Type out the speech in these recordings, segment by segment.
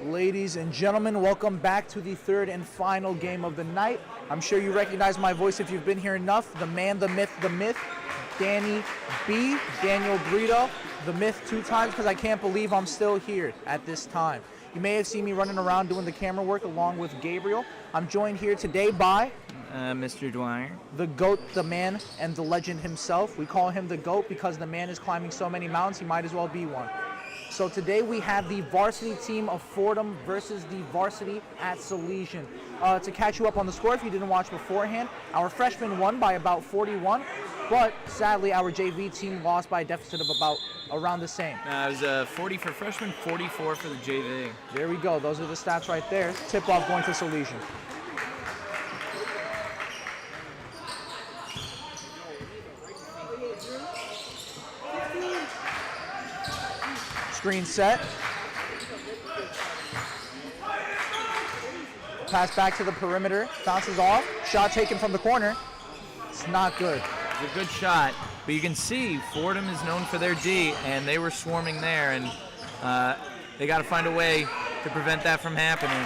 Ladies and gentlemen, welcome back to the third and final game of the night. I'm sure you recognize my voice if you've been here enough. The man, the myth, Danny B, Daniel Brito, the myth 2 times, because I can't believe I'm still here at this time. You may have seen me running around doing the camera work along with Gabriel. I'm joined here today by Mr. Dwyer. The GOAT, the man, and the legend himself. We call him the GOAT because the man is climbing so many mountains, he might as well be one. So today we have the varsity team of Fordham versus the varsity at Salesian. To catch you up on the score, if you didn't watch beforehand, our freshmen won by about 41, but sadly our JV team lost by a deficit of about around the same. It was 40 for freshmen, 44 for the JV. There we go. Those are the stats right there. Tip-off going to Salesian. Screen set. Pass back to the perimeter. Bounces off. Shot taken from the corner. It's not good. It's a good shot, but you can see Fordham is known for their D, and they were swarming there, and they got to find a way to prevent that from happening.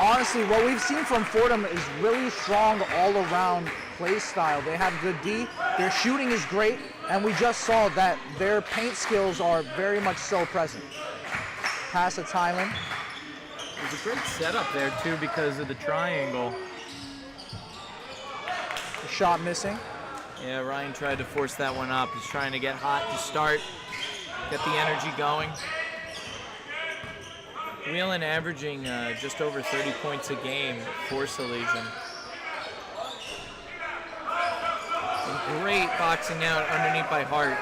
Honestly, what we've seen from Fordham is really strong all-around play style. They have good D. Their shooting is great, and we just saw that their paint skills are very much so present. Pass to Tylen. It was a great setup there, too, because of the triangle. The shot missing. Yeah, Ryan tried to force that one up. He's trying to get hot to start, get the energy going. Whelan averaging just over 30 points a game for Salesian. And great boxing out underneath by Hart.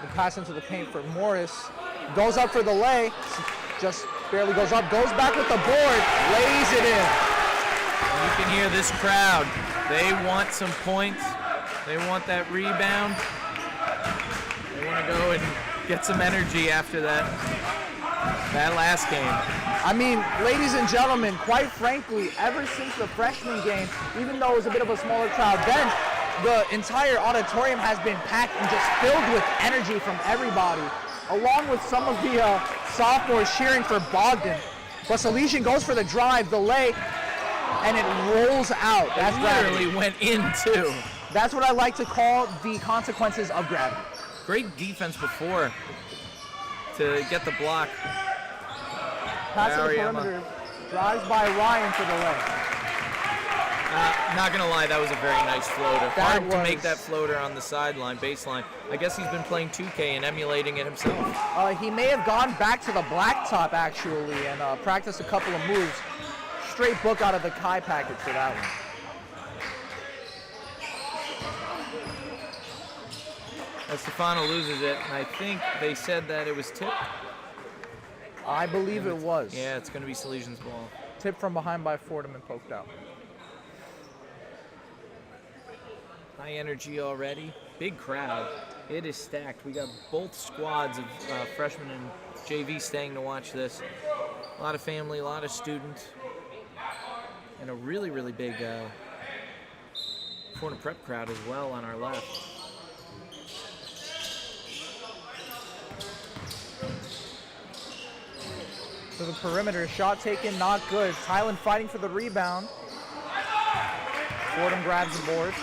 The pass into the paint for Morris. Goes up for the lay. Just barely goes up. Goes back with the board. Lays it in. And you can hear this crowd. They want some points. They want that rebound. They want to go and get some energy after that last game. I mean, ladies and gentlemen, quite frankly, ever since the freshman game, even though it was a bit of a smaller crowd then, the entire auditorium has been packed and just filled with energy from everybody, along with some of the sophomores cheering for Bogdan. But Salesian goes for the drive, the lay, and it rolls out. That's literally gravity. Went in too. That's what I like to call the consequences of gravity. Great defense before to get the block. Pass to the perimeter, drives by Ryan for the lay. Not gonna lie, that was a very nice floater. Hard to make that floater on the sideline, baseline. I guess he's been playing 2K and emulating it himself. He may have gone back to the blacktop actually and practiced a couple of moves. Straight book out of the Kai package for that one. Estefano loses it, and I think they said that it was tipped. I believe it was. Yeah, it's going to be Salesian's ball. Tipped from behind by Fordham and poked out. High energy already. Big crowd. It is stacked. We got both squads of freshmen and JV staying to watch this. A lot of family, a lot of students, and a really, really big Fordham prep crowd as well on our left. To the perimeter, shot taken, not good. Tylen fighting for the rebound. Fordham grabs the board.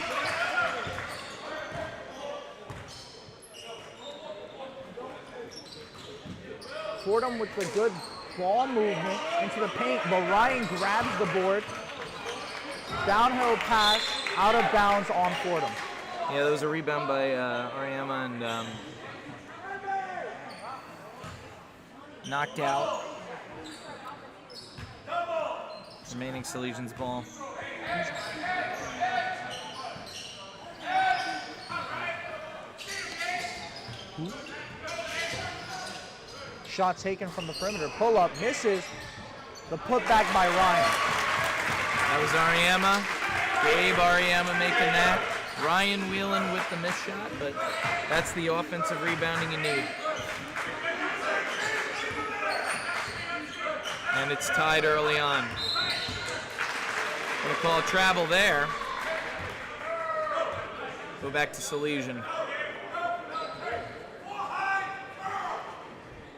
Fordham with the good ball movement into the paint, but Ryan grabs the board. Downhill pass, out of bounds on Fordham. Yeah, there was a rebound by Ariama and knocked out. Remaining Salesian's ball. Shot taken from the perimeter. Pull up, misses. The putback by Ryan. That was Ariama. Gabe Ariama making that. Ryan Whelan with the missed shot, but that's the offensive rebounding you need. And it's tied early on. Gonna call travel there. Go back to Salesian.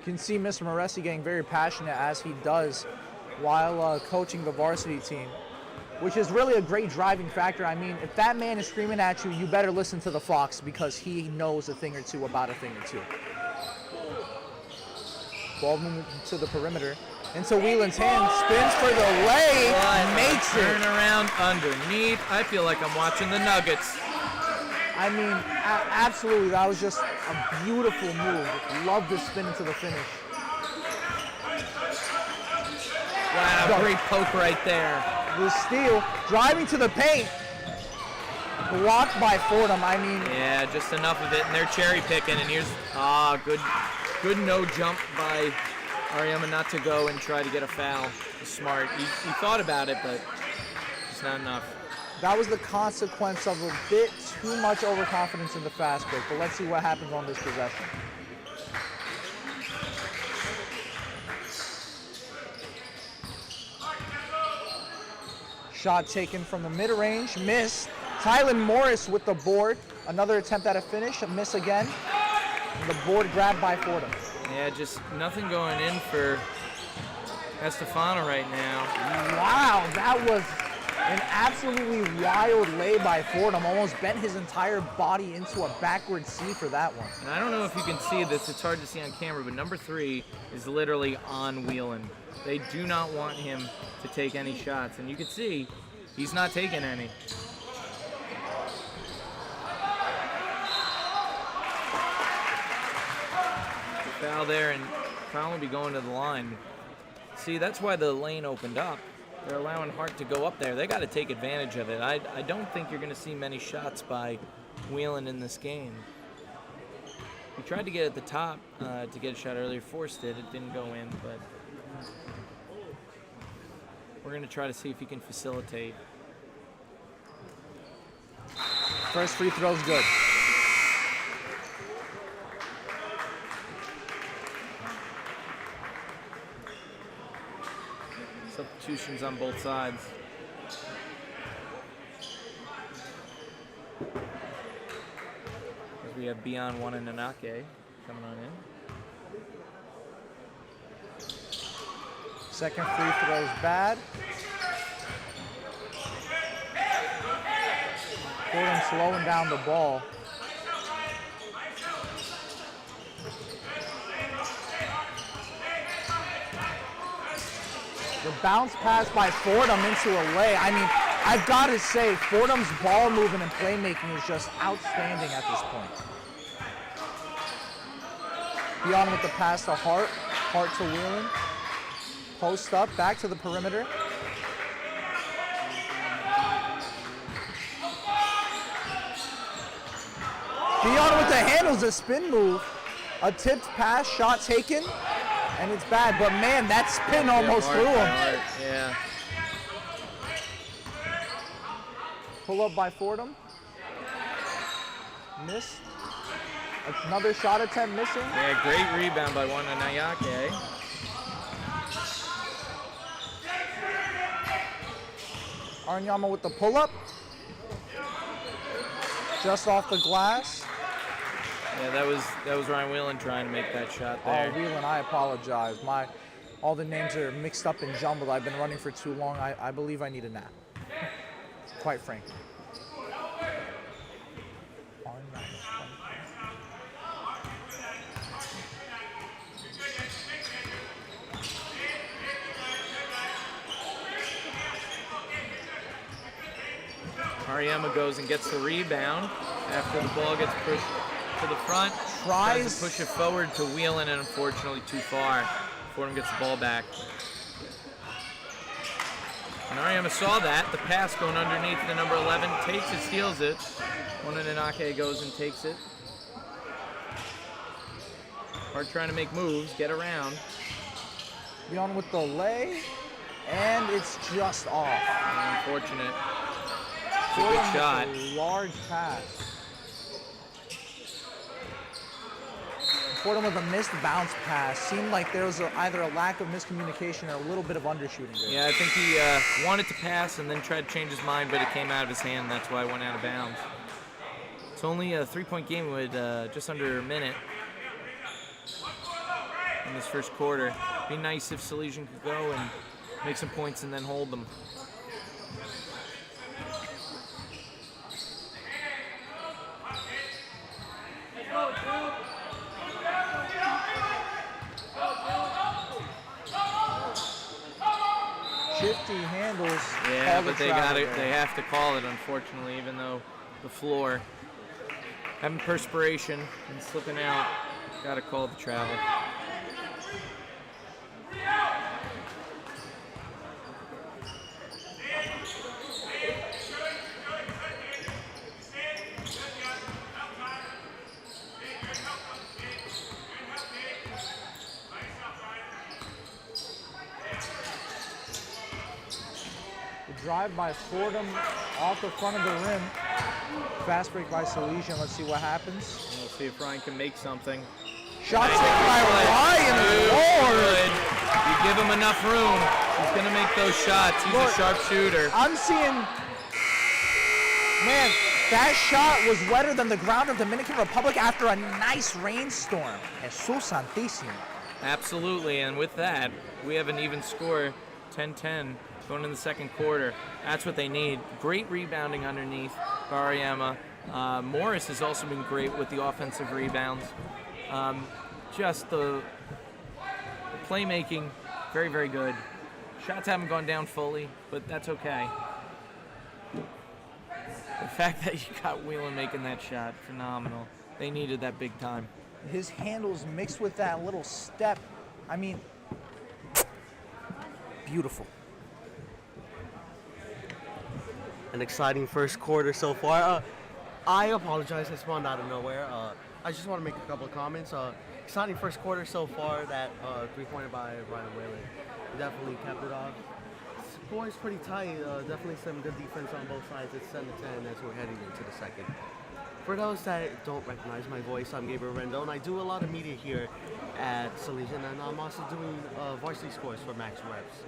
can see Mr. Morrison getting very passionate as he does while coaching the varsity team, which is really a great driving factor. I mean, if that man is screaming at you, you better listen to the Fox because he knows a thing or two about a thing or two. Ball moving to the perimeter. Into Whelan's hand, spins for the lay, makes it. Turn around underneath. I feel like I'm watching the Nuggets. I mean, absolutely, that was just a beautiful move. Love the spin into the finish. Wow, great poke right there. The steal, driving to the paint, blocked by Fordham. I mean, yeah, just enough of it, and they're cherry picking. And here's good no jump by Ariama not to go and try to get a foul. Smart. He thought about it, but it's not enough. That was the consequence of a bit too much overconfidence in the fast break. But let's see what happens on this possession. Shot taken from the mid-range, miss. Tylen Morris with the board. Another attempt at a finish, a miss again. And the board grabbed by Fordham. Yeah, just nothing going in for Estefano right now. Wow, that was an absolutely wild lay by Fordham. Almost bent his entire body into a backward C for that one. And I don't know if you can see this, it's hard to see on camera, but number 3 is literally on Whelan. They do not want him to take any shots, and you can see he's not taking any. Foul there, and foul will be going to the line. See, that's why the lane opened up. They're allowing Hart to go up there. They got to take advantage of it. I don't think you're going to see many shots by Whelan in this game. He tried to get at the top to get a shot earlier, forced it. It didn't go in, but we're going to try to see if he can facilitate. First free throw's good. Substitutions on both sides. As we have Bion, One, and Nanake coming on in. Second free throw's bad. Fordham slowing down the ball. The bounce pass by Fordham into a lay. I mean, I've got to say, Fordham's ball movement and playmaking is just outstanding at this point. Beyond with the pass to Hart. Hart to Whelan. Post up, back to the perimeter. Beyond with the handles, a spin move. A tipped pass, shot taken. And it's bad, but man, that spin almost threw him. Yeah. Pull up by Fordham. Miss. Another shot attempt missing. Yeah, great rebound by One Nayake. Arnyama with the pull up. Just off the glass. Yeah, that was Ryan Whelan trying to make that shot there. Oh, Whelan, I apologize. All the names are mixed up and jumbled. I've been running for too long. I believe I need a nap. Quite frankly. Ariama goes and gets the rebound after the ball gets pushed to the front. Tries to push it forward to Whelan, and unfortunately too far. Fordham gets the ball back. And Ariama saw that. The pass going underneath the number 11. Takes it, steals it. One and Nanake goes and takes it. Hart trying to make moves, get around. Beyond with the lay, and it's just off. Unfortunate. It's a good shot. A large pass. Fordham with a missed bounce pass. Seemed like there was either a lack of miscommunication or a little bit of undershooting there. Yeah, I think he wanted to pass and then tried to change his mind, but it came out of his hand. That's why it went out of bounds. It's only a 3-point game with just under a minute. in this first quarter. Be nice if Salesian could go and make some points and then hold them. Shifty handles. Yeah, but they have to call it, unfortunately, even though the floor, having perspiration and slipping out, got to call the travel. Drive by Fordham off the front of the rim. Fast break by Salesian. Let's see what happens. And we'll see if Ryan can make something. Shot taken by Ryan. Lord. You give him enough room, he's going to make those shots. He's a sharp shooter. I'm seeing, man, that shot was wetter than the ground of Dominican Republic after a nice rainstorm. Jesus Santísimo. Absolutely, and with that, we have an even score, 10-10. Going in the second quarter. That's what they need. Great rebounding underneath Bariema. Morris has also been great with the offensive rebounds. Just the playmaking, very, very good. Shots haven't gone down fully, but that's okay. The fact that you got Whelan making that shot, phenomenal. They needed that big time. His handles mixed with that little step. I mean, beautiful. An exciting first quarter so far. I apologize, I spawned out of nowhere. I just want to make a couple of comments. Exciting first quarter so far. That three-pointer by Ryan Whalen definitely kept it off. Score is pretty tight. Definitely some good defense on both sides. It's 7-10 as we're heading into the second. For those that don't recognize my voice, I'm Gabriel Rendon. I do a lot of media here at Salesian, and I'm also doing varsity scores for Max Reps.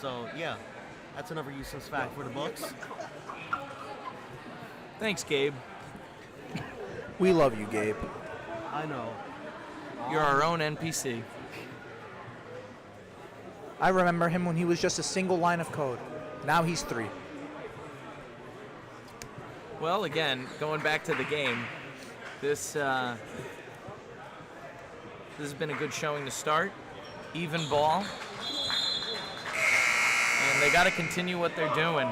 So yeah. That's another useless fact for the books. Thanks, Gabe. We love you, Gabe. I know. You're our own NPC. I remember him when he was just a single line of code. Now he's 3. Well, again, going back to the game, this has been a good showing to start. Even ball. And they got to continue what they're doing.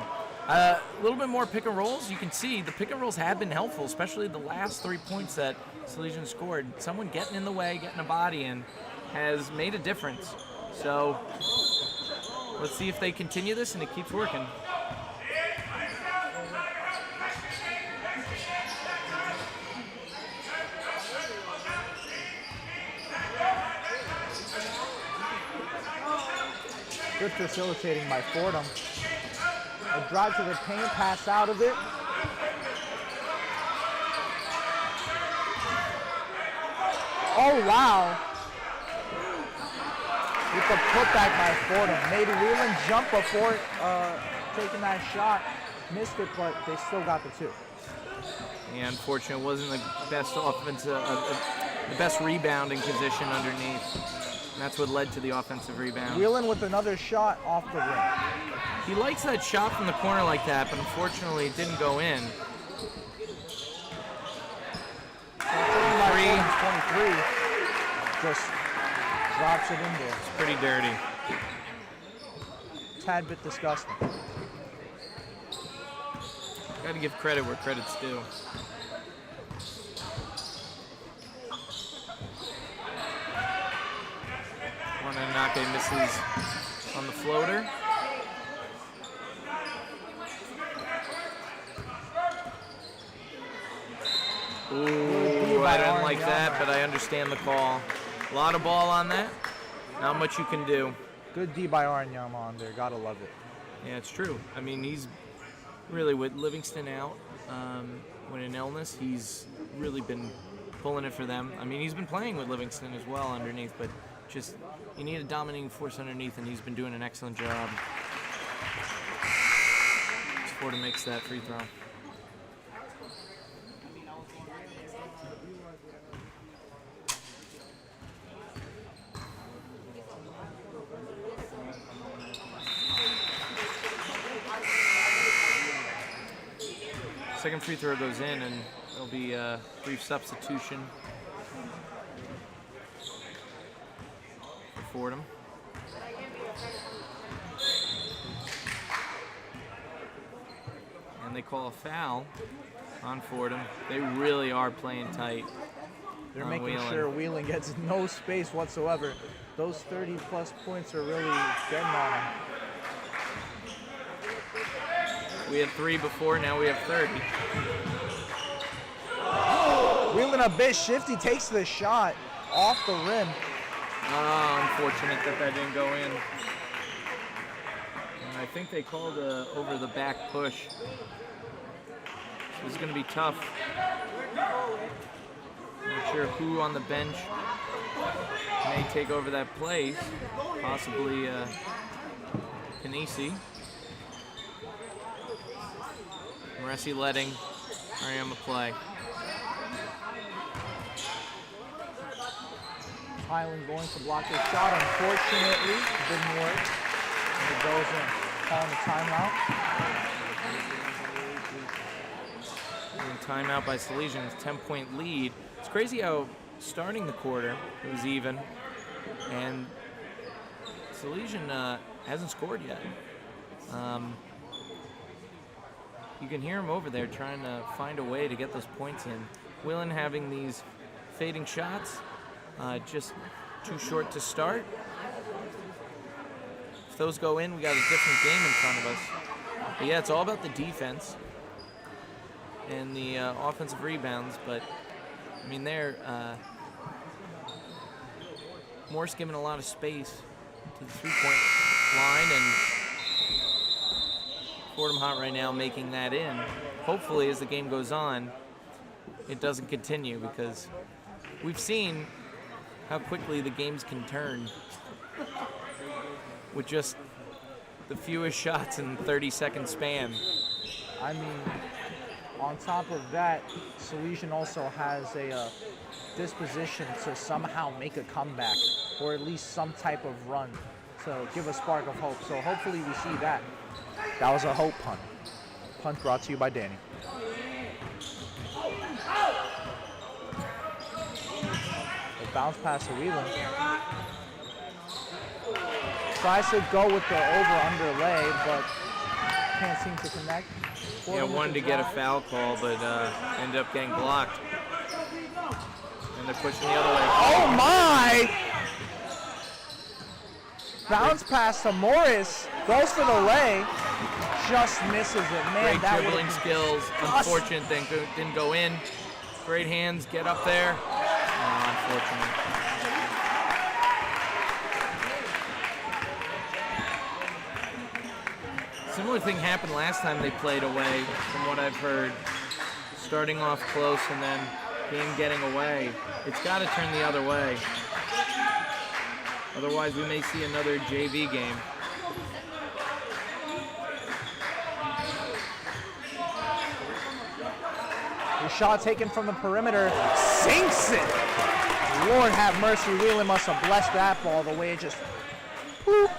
A little bit more pick and rolls. You can see the pick and rolls have been helpful, especially the last 3 points that Salesian scored. Someone getting in the way, getting a body in, has made a difference. So let's see if they continue this and it keeps working. Good facilitating by Fordham. A drive to the paint, pass out of it. Oh, wow. With the putback by Fordham. Made Whelan jump before taking that shot. Missed it, but they still got the 2. Yeah, unfortunately, it wasn't the best offensive, the best rebounding position underneath. And that's what led to the offensive rebound. Whelan with another shot off the rim. He likes that shot from the corner like that, but unfortunately it didn't go in. 23. Just drops it in there. It's pretty dirty. Tad bit disgusting. Got to give credit where credit's due. Wananake misses on the floater. Ooh, I didn't like that, but I understand the call. A lot of ball on that. Not much you can do. Good D by Arnyama on there. Gotta love it. Yeah, it's true. I mean, he's really, with Livingston out, when in illness, he's really been pulling it for them. I mean, he's been playing with Livingston as well underneath, but just, you need a dominating force underneath, and he's been doing an excellent job. Fordham makes that free throw. Second free throw goes in, and there'll be a brief substitution for Fordham. And they call a foul on Fordham. They really are playing tight. They're on making Whelan. sure Whelan gets no space whatsoever. Those 30-plus points are really getting on him. We had 3 before, now we have 30. Whelan a bit shifty, takes the shot off the rim. Unfortunate that didn't go in. And I think they called a over the back push. This is going to be tough. Not sure who on the bench may take over that place. Possibly Quincy. Morrison letting Ariama play. Highland going to block his shot. Unfortunately, didn't work. And it goes in. Calling the timeout. And timeout by Salesian. 10-point lead. It's crazy how starting the quarter it was even, and Salesian hasn't scored yet. You can hear him over there trying to find a way to get those points in. Whelan having these fading shots, just too short to start. If those go in, we got a different game in front of us. But yeah, it's all about the defense and the offensive rebounds. But I mean, they're Morse giving a lot of space to the three-point line, and Fordham hot right now making that in. Hopefully, as the game goes on, it doesn't continue, because we've seen how quickly the games can turn with just the fewest shots in 30-second span. I mean, on top of that, Salesian also has a disposition to somehow make a comeback, or at least some type of run to give a spark of hope. So hopefully we see that. That was a hope punt. Punt brought to you by Danny. A bounce pass to Whelan. Tries to go with the over-under lay, but can't seem to connect. Yeah, wanted to get a foul call, but ended up getting blocked. And they're pushing the other way. Oh my! Bounce pass to Morris. Goes for the lay. Just misses it. Man, Great that dribbling would've been skills. Unfortunate thing didn't go in. Great hands, get up there. Unfortunate. Similar thing happened last time they played away, from what I've heard. Starting off close and then game getting away. It's got to turn the other way. Otherwise, we may see another JV game. The shot taken from the perimeter. Sinks it! Lord have mercy. Whelan must have blessed that ball the way it just... Whoop.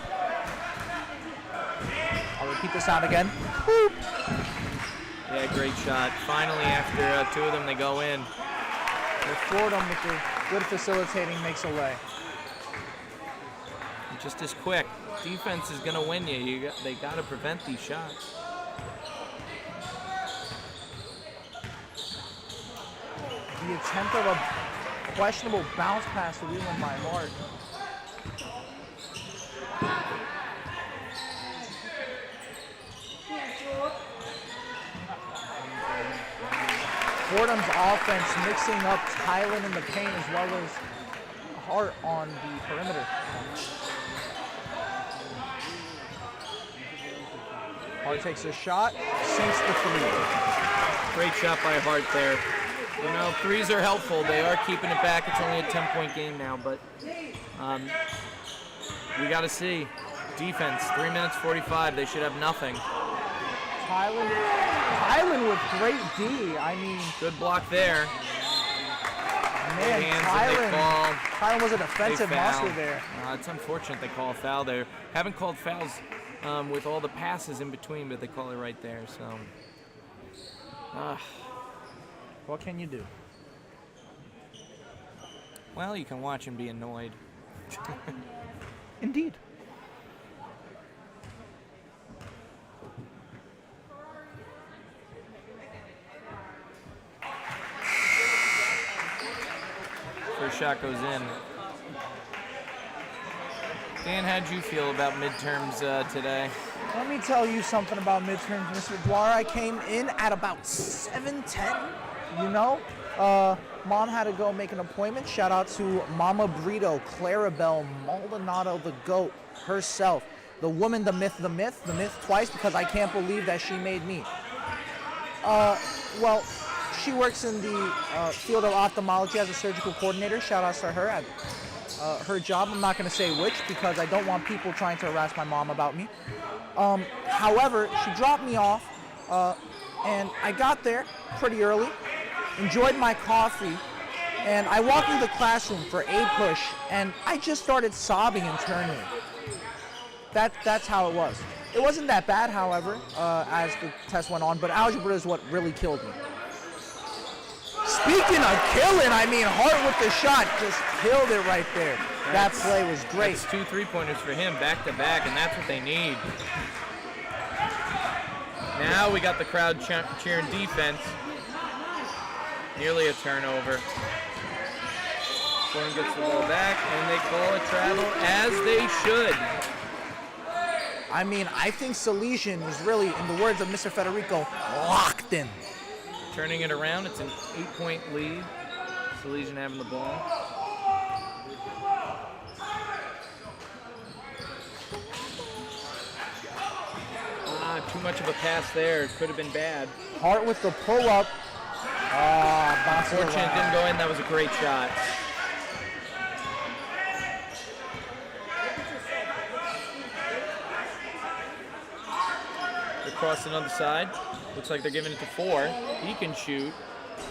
I'll repeat the sound again. Whoop. Yeah, great shot. Finally, after 2 of them, they go in. Fordham with the good facilitating makes a lay. Just as quick. Defense is going to win you. They got to prevent these shots. The attempt of a questionable bounce pass to Whelan by Hart. Fordham's offense mixing up Tylen in the paint as well as Hart on the perimeter. Hart takes a shot, sinks the three. Great shot by Hart there. You know, threes are helpful. They are keeping it back. It's only a 10-point game now, but we got to see. Defense, 3 minutes 45. They should have nothing. Tylen with great D. I mean, good block there. Man, Tylen was a defensive monster there. It's unfortunate they call a foul there. Haven't called fouls with all the passes in between, but they call it right there. So What can you do? Well, you can watch him be annoyed. Indeed. First shot goes in. Dan, how'd you feel about midterms today? Let me tell you something about midterms, Mr. Dwyer. I came in at about 7:10, you know? Mom had to go make an appointment. Shout out to Mama Brito, Clarabelle Maldonado, the GOAT herself. The woman, the myth twice, because I can't believe that she made me. Well, she works in the field of ophthalmology as a surgical coordinator. Shout outs to her at her job. I'm not going to say which because I don't want people trying to harass my mom about me. However, she dropped me off and I got there pretty early, enjoyed my coffee, and I walked into the classroom for a push and I just started sobbing internally. That's how it was. It wasn't that bad, however, as the test went on, but algebra is what really killed me. Speaking of killing, I mean, Hart with the shot just killed it right there. That play was great. That's 2 3-pointers for him back to back, and that's what they need. Now we got the crowd cheering defense. Nearly a turnover. Fordham gets the ball back, and they call a travel as they should. I mean, I think Salesian is really, in the words of Mr. Federico, locked in. Turning it around, it's an 8-point lead. Salesian having the ball. Too much of a pass there. It could have been bad. Hart with the pull-up. Unfortunate it didn't go in. That was a great shot. They're crossing on the side. Looks like they're giving it to 4. He can shoot.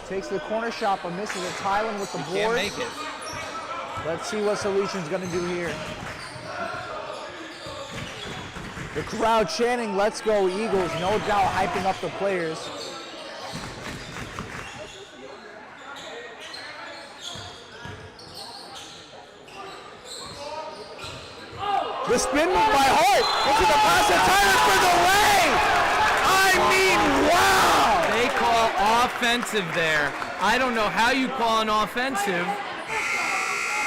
Takes the corner shot, but misses it. Tylen with the board. Can't make it. Let's see what Salesian's going to do here. The crowd chanting, "Let's go Eagles," no doubt hyping up the players. The spin move by Hart into the pass of Tyler for the lay. I mean, wow! They call offensive there. I don't know how you call an offensive.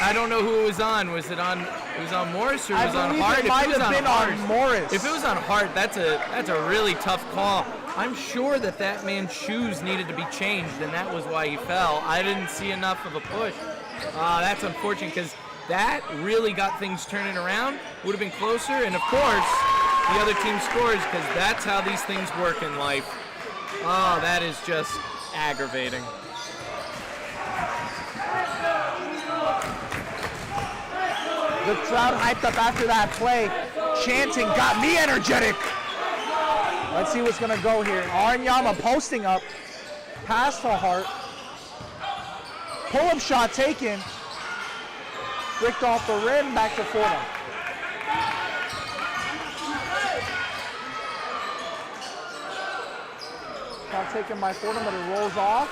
I don't know who it was on. Was it on? It was on Morris or was it on Hart? It might have been on Morris. If it was on Hart, that's a really tough call. I'm sure that man's shoes needed to be changed, and that was why he fell. I didn't see enough of a push. That's unfortunate because that really got things turning around. Would have been closer, and of course, the other team scores because that's how these things work in life. Oh, that is just aggravating. The crowd hyped up after that play. Chanting got me energetic. Let's see what's going to go here. Aranyama posting up. Pass to Hart. Pull-up shot taken. Bricked off the rim, back to Fordham. Shot taken by Fordham, but it rolls off.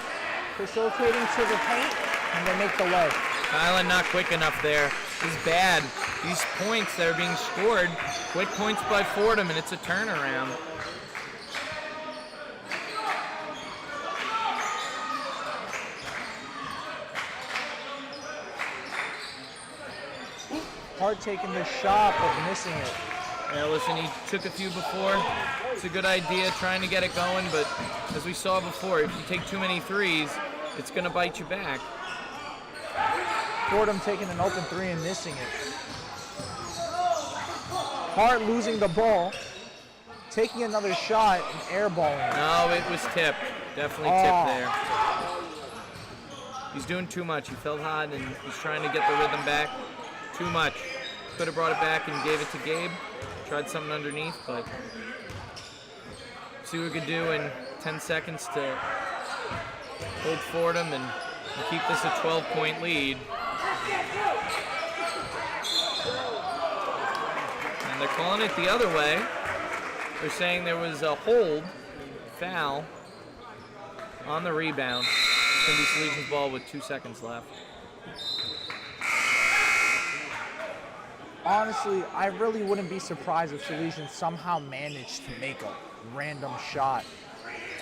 Facilitating to the paint, and they make the lay. Tylen not quick enough there. This is bad. These points that are being scored, quick points by Fordham, and it's a turnaround. Hart taking the shot, but missing it. Yeah, listen, he took a few before. It's a good idea trying to get it going, but as we saw before, if you take too many threes, it's going to bite you back. Fordham taking an open three and missing it. Hart losing the ball, taking another shot and airballing. No, it was tipped. Definitely tipped there. He's doing too much. He felt hot and he's trying to get the rhythm back. Too much. Could have brought it back and gave it to Gabe. Tried something underneath, but see what we could do in 10 seconds to hold Fordham and keep this a 12-point lead. And they're calling it the other way. They're saying there was a hold, foul, on the rebound. It's going to be Salesian's ball with 2 seconds left. Honestly, I really wouldn't be surprised if Salesian somehow managed to make a random shot,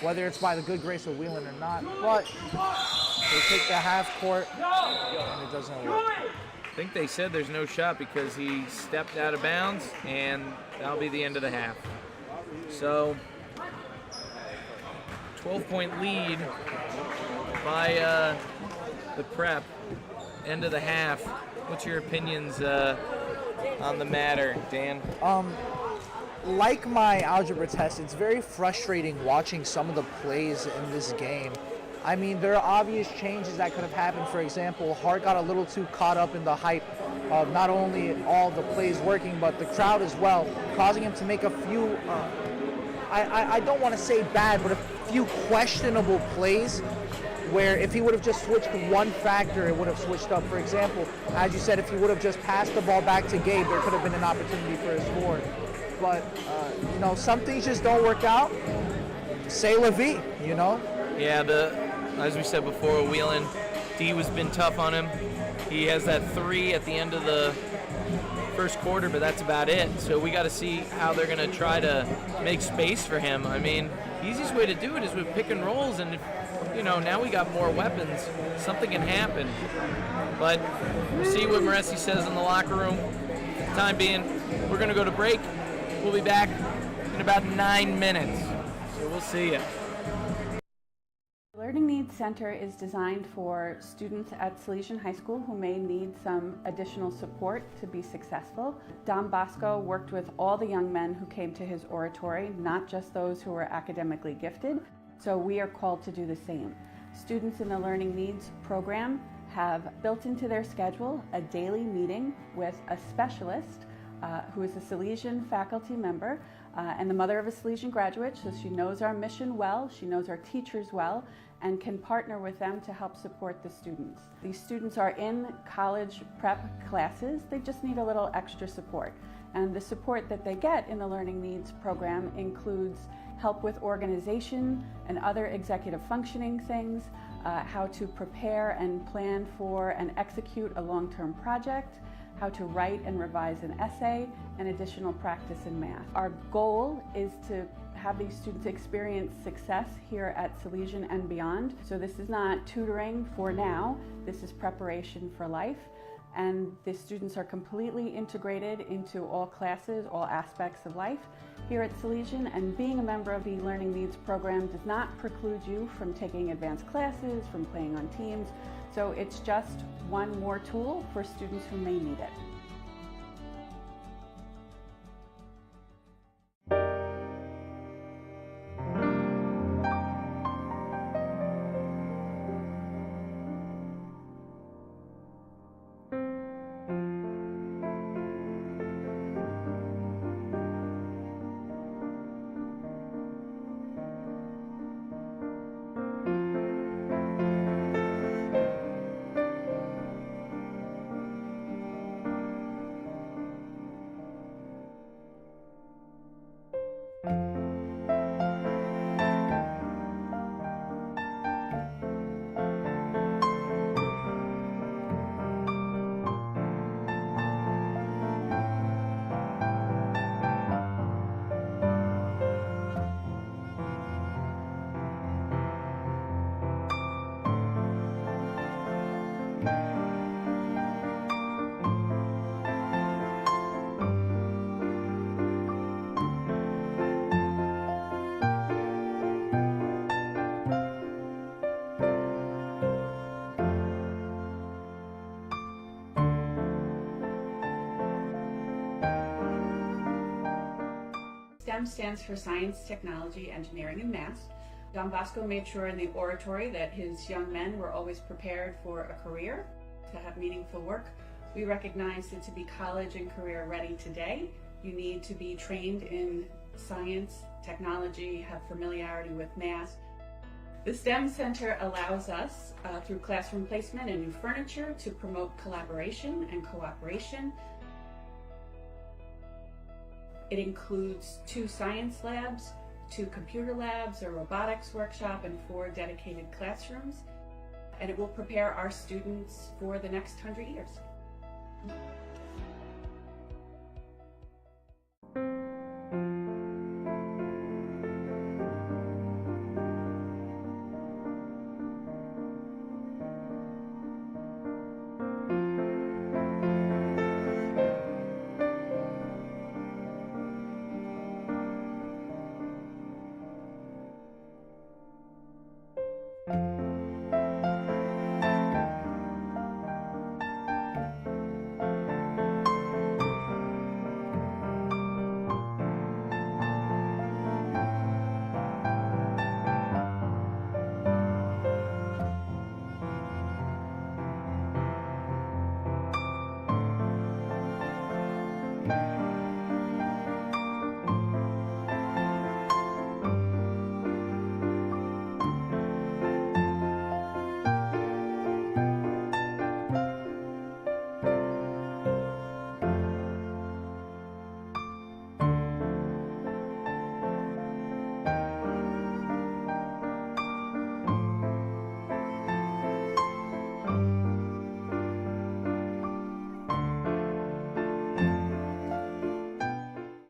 whether it's by the good grace of Whelan or not, but they take the half court and it doesn't work. I think they said there's no shot because he stepped out of bounds, and that'll be the end of the half. So, 12-point lead by the Prep. End of the half. What's your opinions on the matter, Dan? Like my algebra test, it's very frustrating watching some of the plays in this game. I mean, there are obvious changes that could have happened. For example, Hart got a little too caught up in the hype of not only all the plays working, but the crowd as well, causing him to make a few, I don't want to say bad, but a few questionable plays where if he would have just switched one factor, it would have switched up. For example, as you said, if he would have just passed the ball back to Gabe, there could have been an opportunity for a score. But, you know, some things just don't work out. C'est la vie, you know? Yeah, as we said before, Whelan, D has been tough on him. He has that 3 at the end of the first quarter, but that's about it. So we got to see how they're going to try to make space for him. I mean, the easiest way to do it is with pick and rolls, and if, you know, now we got more weapons, something can happen. But we'll see what Morrison says in the locker room. For the time being, we're going to go to break. We'll be back in about 9 minutes. So we'll see you. The Learning Needs Center is designed for students at Salesian High School who may need some additional support to be successful. Don Bosco worked with all the young men who came to his oratory, not just those who were academically gifted, so we are called to do the same. Students in the Learning Needs program have built into their schedule a daily meeting with a specialist who is a Salesian faculty member and the mother of a Salesian graduate, so she knows our mission well, she knows our teachers well, and can partner with them to help support the students. These students are in college prep classes, they just need a little extra support. And the support that they get in the Learning Needs program includes help with organization and other executive functioning things, how to prepare and plan for and execute a long-term project, how to write and revise an essay, and additional practice in math. Our goal is to have these students experience success here at Salesian and beyond. So this is not tutoring for now, this is preparation for life. And the students are completely integrated into all classes, all aspects of life here at Salesian, and being a member of the Learning Needs program does not preclude you from taking advanced classes, from playing on teams, so it's just one more tool for students who may need it. STEM stands for Science, Technology, Engineering, and Math. Don Bosco made sure in the oratory that his young men were always prepared for a career, to have meaningful work. We recognize that to be college and career ready today, you need to be trained in science, technology, have familiarity with math. The STEM Center allows us, through classroom placement and new furniture, to promote collaboration and cooperation. It includes 2 science labs, 2 computer labs, a robotics workshop, and 4 dedicated classrooms. And it will prepare our students for the next 100 years.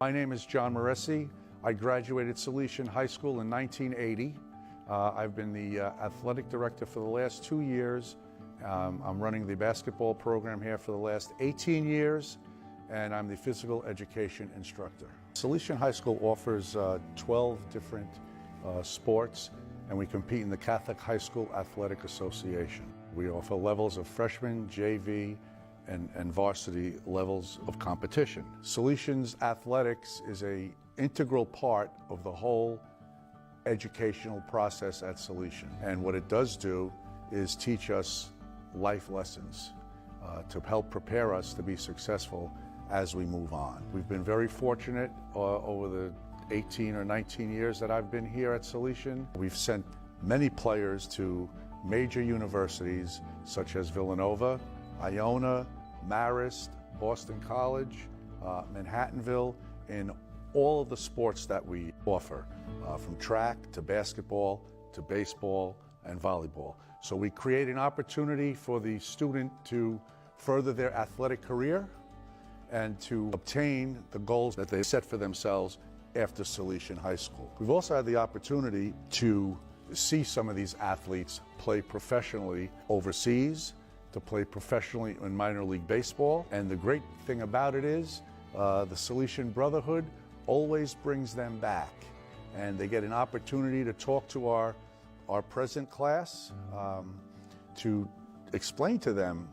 My name is John Morrison. I graduated Salesian High School in 1980. I've been the athletic director for the last 2 years. I'm running the basketball program here for the last 18 years, and I'm the physical education instructor. Salesian High School offers 12 different sports, and we compete in the Catholic High School Athletic Association. We offer levels of freshman, JV, and varsity levels of competition. Salesian's athletics is an integral part of the whole educational process at Salesian. And what it does do is teach us life lessons to help prepare us to be successful as we move on. We've been very fortunate over the 18 or 19 years that I've been here at Salesian. We've sent many players to major universities such as Villanova, Iona, Marist, Boston College, Manhattanville, in all of the sports that we offer, from track to basketball to baseball and volleyball. So we create an opportunity for the student to further their athletic career and to obtain the goals that they set for themselves after Salesian High School. We've also had the opportunity to see some of these athletes play professionally overseas, to play professionally in minor league baseball. And the great thing about it is the Salesian Brotherhood always brings them back. And they get an opportunity to talk to our present class, to explain to them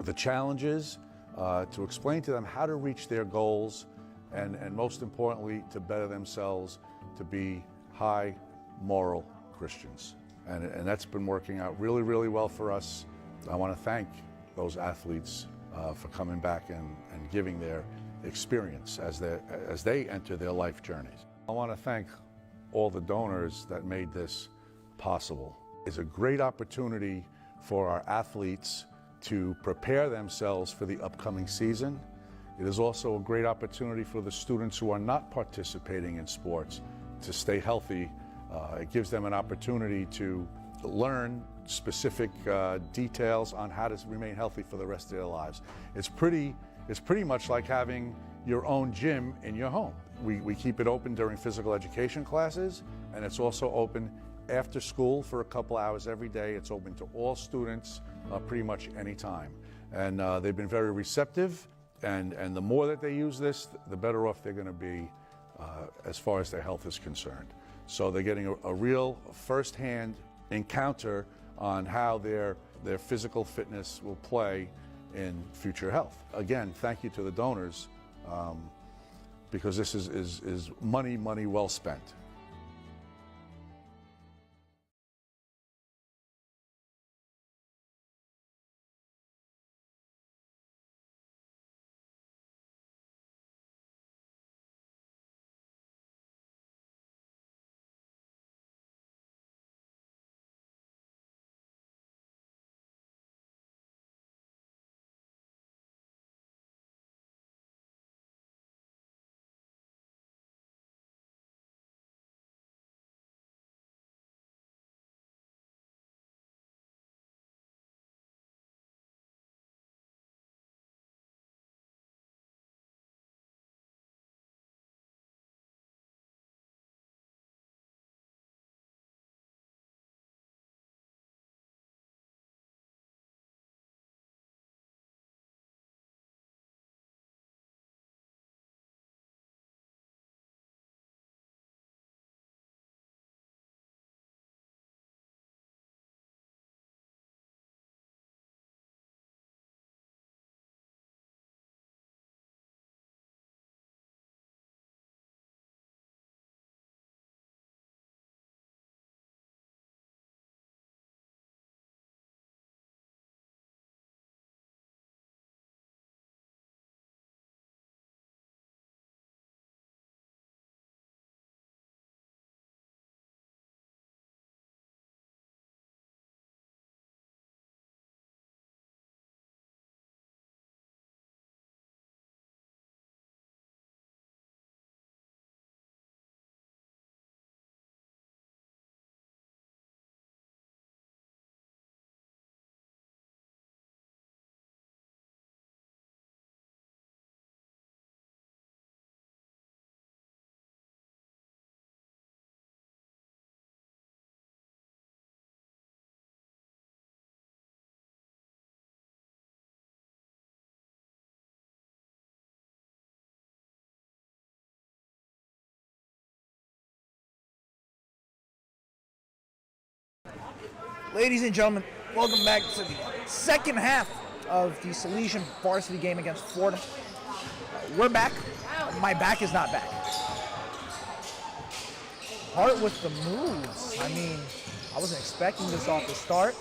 the challenges, to explain to them how to reach their goals, and most importantly, to better themselves, to be high moral Christians. And that's been working out really, really well for us. I want to thank those athletes for coming back and giving their experience as they enter their life journeys. I want to thank all the donors that made this possible. It's a great opportunity for our athletes to prepare themselves for the upcoming season. It is also a great opportunity for the students who are not participating in sports to stay healthy. It gives them an opportunity to learn specific details on how to remain healthy for the rest of their lives. It's pretty much like having your own gym in your home. We keep it open during physical education classes, and it's also open after school for a couple hours every day. It's open to all students pretty much any time. And they've been very receptive, and the more that they use this, the better off they're going to be as far as their health is concerned. So they're getting a real first-hand encounter on how their physical fitness will play in future health. Again, thank you to the donors, because this is money well spent. Ladies and gentlemen, welcome back to the second half of the Salesian varsity game against Fordham. We're back. My back is not back. Hart with the moves. I mean, I wasn't expecting this off the start.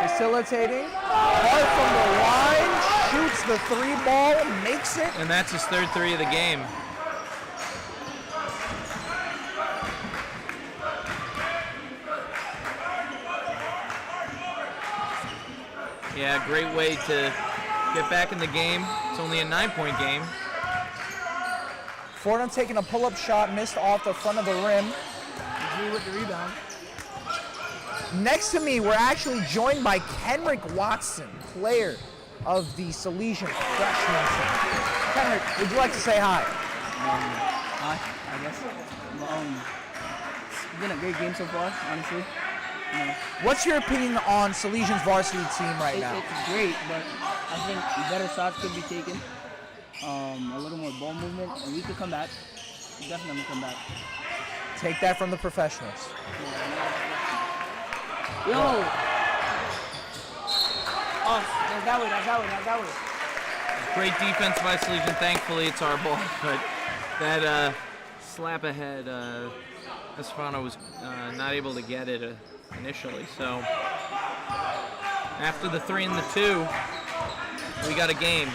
Facilitating. Hart from the line, shoots the 3-ball, makes it. And that's his third 3 of the game. Yeah, great way to get back in the game. It's only a 9-point game. Fordham taking a pull-up shot, missed off the front of the rim. Drew with the rebound. Next to me, we're actually joined by Kenrick Watson, player of the Salesian freshman team. Kenrick, would you like to say hi? Hi, I guess. It's been a great game so far, honestly. What's your opinion on Salesian's varsity team right now? It's great, but I think better shots could be taken. A little more ball movement, and we could come back. We definitely come back. Take that from the professionals. Yo! Oh, that's that way. Great defense by Salesian. Thankfully, it's our ball, but that slap ahead, Esfano was not able to get it initially. So after the 3 and the 2, we got a game.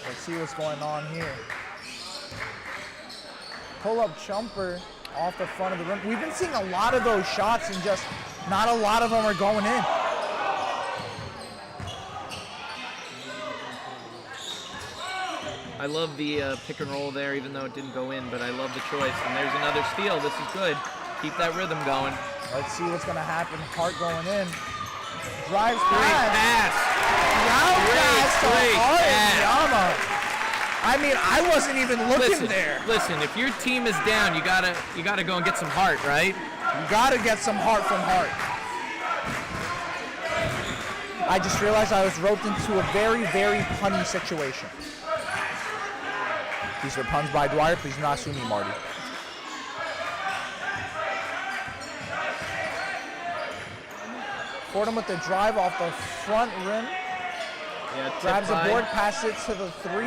Let's see what's going on here. Pull-up jumper off the front of the rim. We've been seeing a lot of those shots and just not a lot of them are going in. I love the pick and roll there, even though it didn't go in, but I love the choice. And there's another steal. This is good. Keep that rhythm going. Let's see what's going to happen. Hart going in. Drives Great pass. pass. Great Hart pass. I mean, I wasn't even looking there. Listen, if your team is down, you gotta go and get some heart, right? You gotta get some heart from Hart. I just realized I was roped into a very, very punny situation. These are puns by Dwyer. Please do not sue me, Marty. Fordham with the drive off the front rim. Yeah, Grabs a board, passes it to the 3.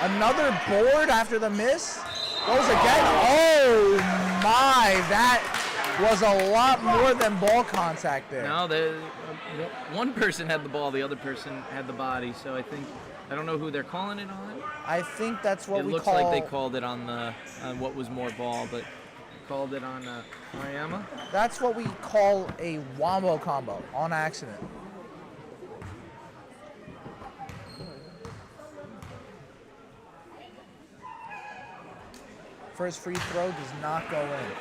Another board after the miss. Goes again. Oh my, that was a lot more than ball contact there. No, one person had the ball, the other person had the body. So I don't know who they're calling it on. I think that's what we call. It looks like they called it on what was more ball, but called it on Mariama. That's what we call a wombo combo on accident. First free throw does not go in.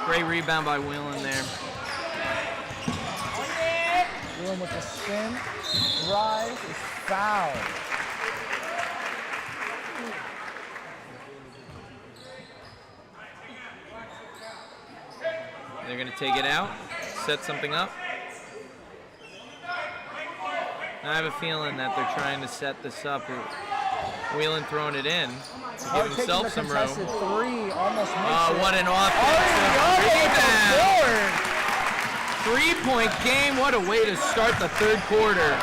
Great rebound by Whelan there. Whelan with the spin. Drive is fouled. They're going to take it out, set something up. I have a feeling that they're trying to set this up. Whelan throwing it in to give himself some room. 3, almost makes it. What an offensive rebound. 3-point game. What a way to start the third quarter.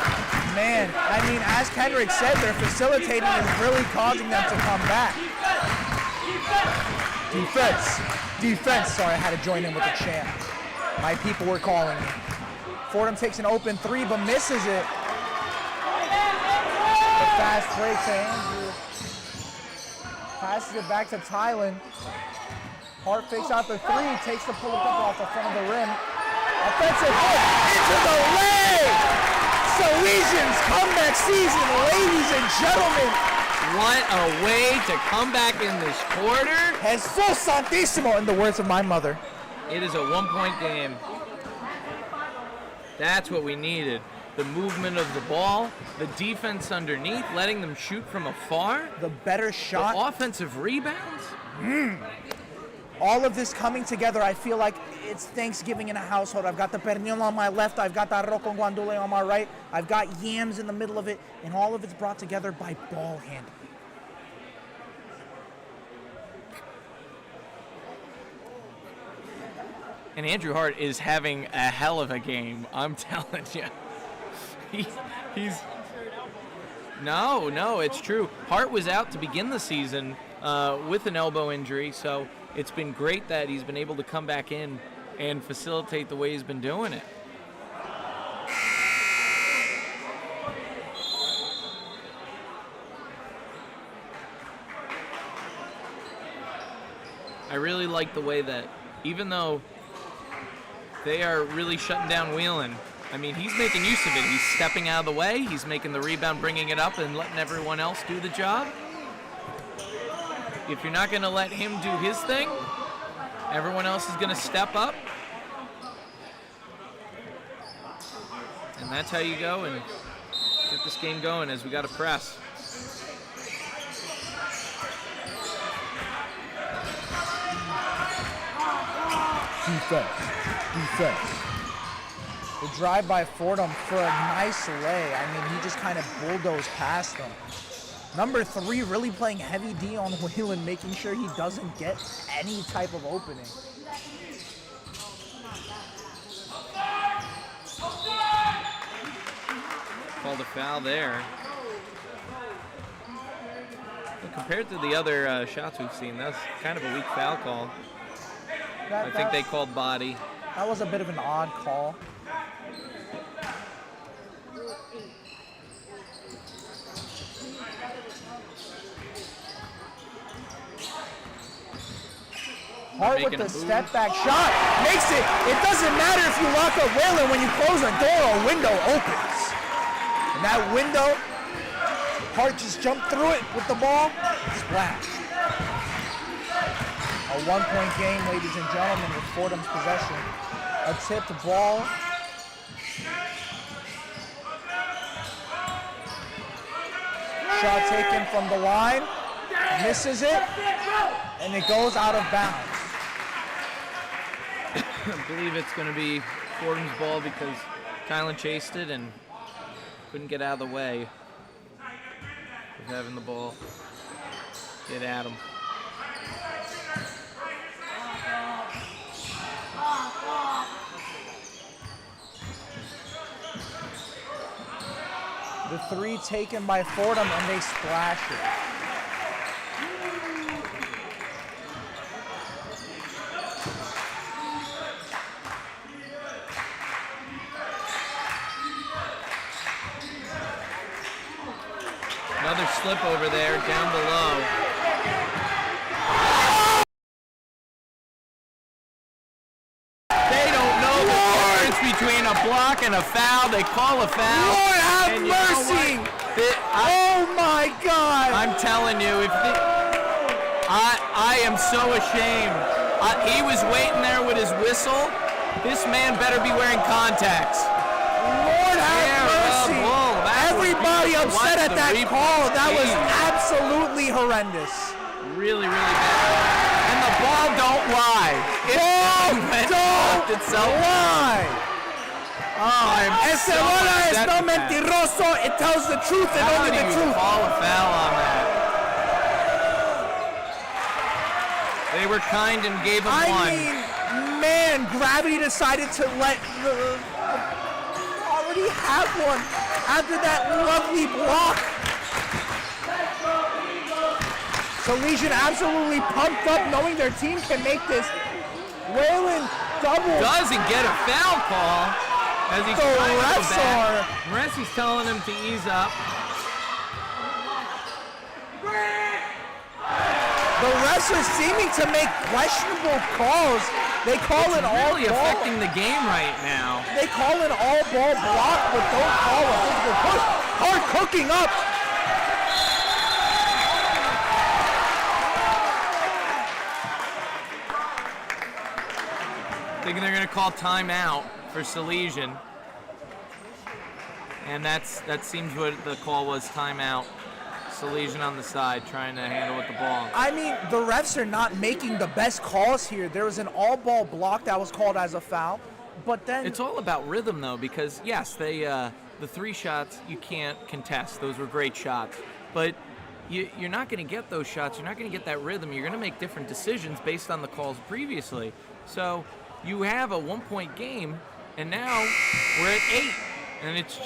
Man, I mean, as Kendrick said, their facilitating is really causing them to come back. Defense. Sorry, I had to join in with the chant. My people were calling me. Fordham takes an open 3, but misses it. The fast break to Andrew. Passes it back to Tylen. Hart fakes out the 3, takes the pull-up off the front of the rim. Offensive hook into the leg! Salesian's comeback season, ladies and gentlemen. What a way to come back in this quarter. Jesus Santissimo, in the words of my mother. It is a 1-point game. That's what we needed. The movement of the ball, the defense underneath, letting them shoot from afar. The better shot. The offensive rebounds. all of this coming together, I feel like it's Thanksgiving in a household. I've got the pernil on my left, I've got the arroz con guandule on my right, I've got yams in the middle of it, and all of it's brought together by ball handling. And Andrew Hart is having a hell of a game, I'm telling you. He's No, it's true. Hart was out to begin the season with an elbow injury, so it's been great that he's been able to come back in and facilitate the way he's been doing it. I really like the way that, even though they are really shutting down Wheelan, I mean, he's making use of it. He's stepping out of the way. He's making the rebound, bringing it up, and letting everyone else do the job. If you're not going to let him do his thing, everyone else is going to step up. And that's how you go and get this game going, as we got to press. Defense. The drive by Fordham for a nice lay. I mean, he just kind of bulldozed past them. Number 3 really playing heavy D on Wheelan, making sure he doesn't get any type of opening. Called a foul there. Well, compared to the other shots we've seen, that's kind of a weak foul call. I think they called body. That was a bit of an odd call. Hart with the step back shot, makes it. It doesn't matter if you lock up Wheelan, when you close a door, a window opens. And that window, Hart just jumped through it with the ball, splash. A 1-point game, ladies and gentlemen, with Fordham's possession. A tipped ball. Shot taken from the line, misses it, and it goes out of bounds. I believe it's going to be Fordham's ball because Kylan chased it and couldn't get out of the way of having the ball get at him. The 3 taken by Fordham, and they splash it. Another slip over there, down below. They don't know the difference between a block and a foul. They call a foul. Lord have and mercy! Oh my God! I'm telling you, I am so ashamed. He was waiting there with his whistle. This man better be wearing contacts. Lord have mercy! Everybody upset at that call. That was absolutely horrendous. Really, really bad. And the ball don't lie. Don't lie! Ese bola es no mentiroso. It tells the truth and only the truth. Call a foul on that? They were kind and gave him one. I mean, man, gravity decided to let already have one after that lovely block. Salesian absolutely pumped up, knowing their team can make this. Wheelan double. Doesn't get a foul call. As he's trying to go back. Moressi's telling him to ease up. The refs are seeming to make questionable calls. They call it all really ball. Affecting the game right now. They call it all ball block, but don't call a physical push. Hart cooking up. Thinking they're going to call timeout for Salesian. And that seems what the call was, timeout. Salesian on the side trying to handle with the ball. I mean, the refs are not making the best calls here. There was an all-ball block that was called as a foul, but then It's all about rhythm, though, because, yes, the 3 shots you can't contest. Those were great shots. But you're not going to get those shots. You're not going to get that rhythm. You're going to make different decisions based on the calls previously. So you have a 1-point game, and now we're at 8. And it's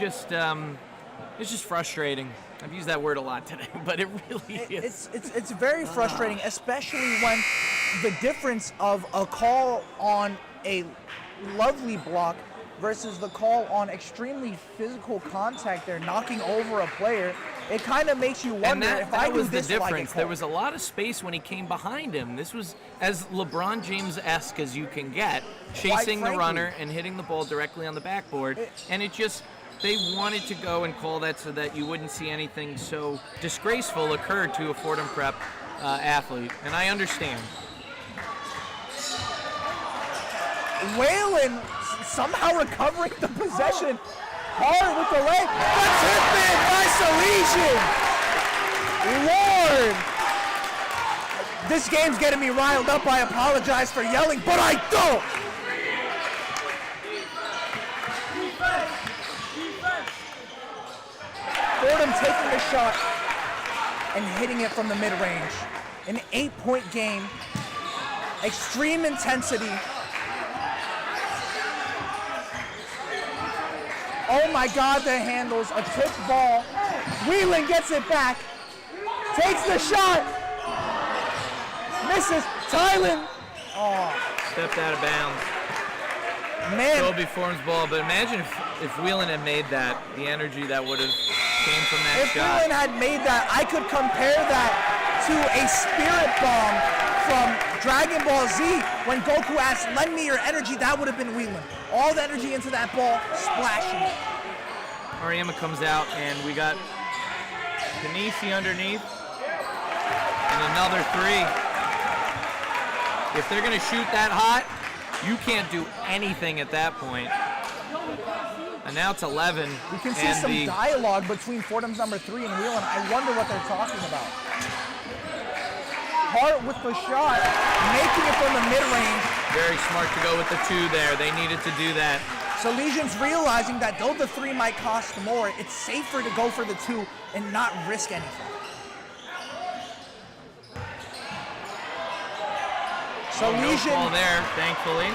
just frustrating. I've used that word a lot today, but it really is. It's very frustrating, especially when the difference of a call on a lovely block versus the call on extremely physical contact there, knocking over a player. It kind of makes you wonder if I was do this the like difference. There was a lot of space when he came behind him. This was as LeBron James-esque as you can get, chasing the runner and hitting the ball directly on the backboard. And they wanted to go and call that so that you wouldn't see anything so disgraceful occur to a Fordham Prep athlete. And I understand. Whalen somehow recovering the possession. Hard with the leg. That's it, by Salesian. Lord. This game's getting me riled up. I apologize for yelling, but I don't. Fordham taking the shot and hitting it from the mid-range. An 8-point game. Extreme intensity. Oh my God, the handles, a tipped ball. Whelan gets it back, takes the shot, misses. Tylen, Stepped out of bounds. Man. Kobe Form's ball, but imagine if Whelan had made that, the energy that would have came from that If shot. Whelan had made that, I could compare that to a spirit bomb from Dragon Ball Z when Goku asked, lend me your energy. That would have been Whelan. All the energy into that ball, splashing it. Ariema comes out, and we got Panisi underneath, and another 3. If they're going to shoot that hot, you can't do anything at that point. And now it's 11. We can see some dialogue between Fordham's number 3 and Whelan. I wonder what they're talking about. Hart with the shot, making it from the mid-range. Very smart to go with the 2 there. They needed to do that. Salesian's realizing that though the 3 might cost more, it's safer to go for the 2 and not risk anything. Salesian, no call there, thankfully.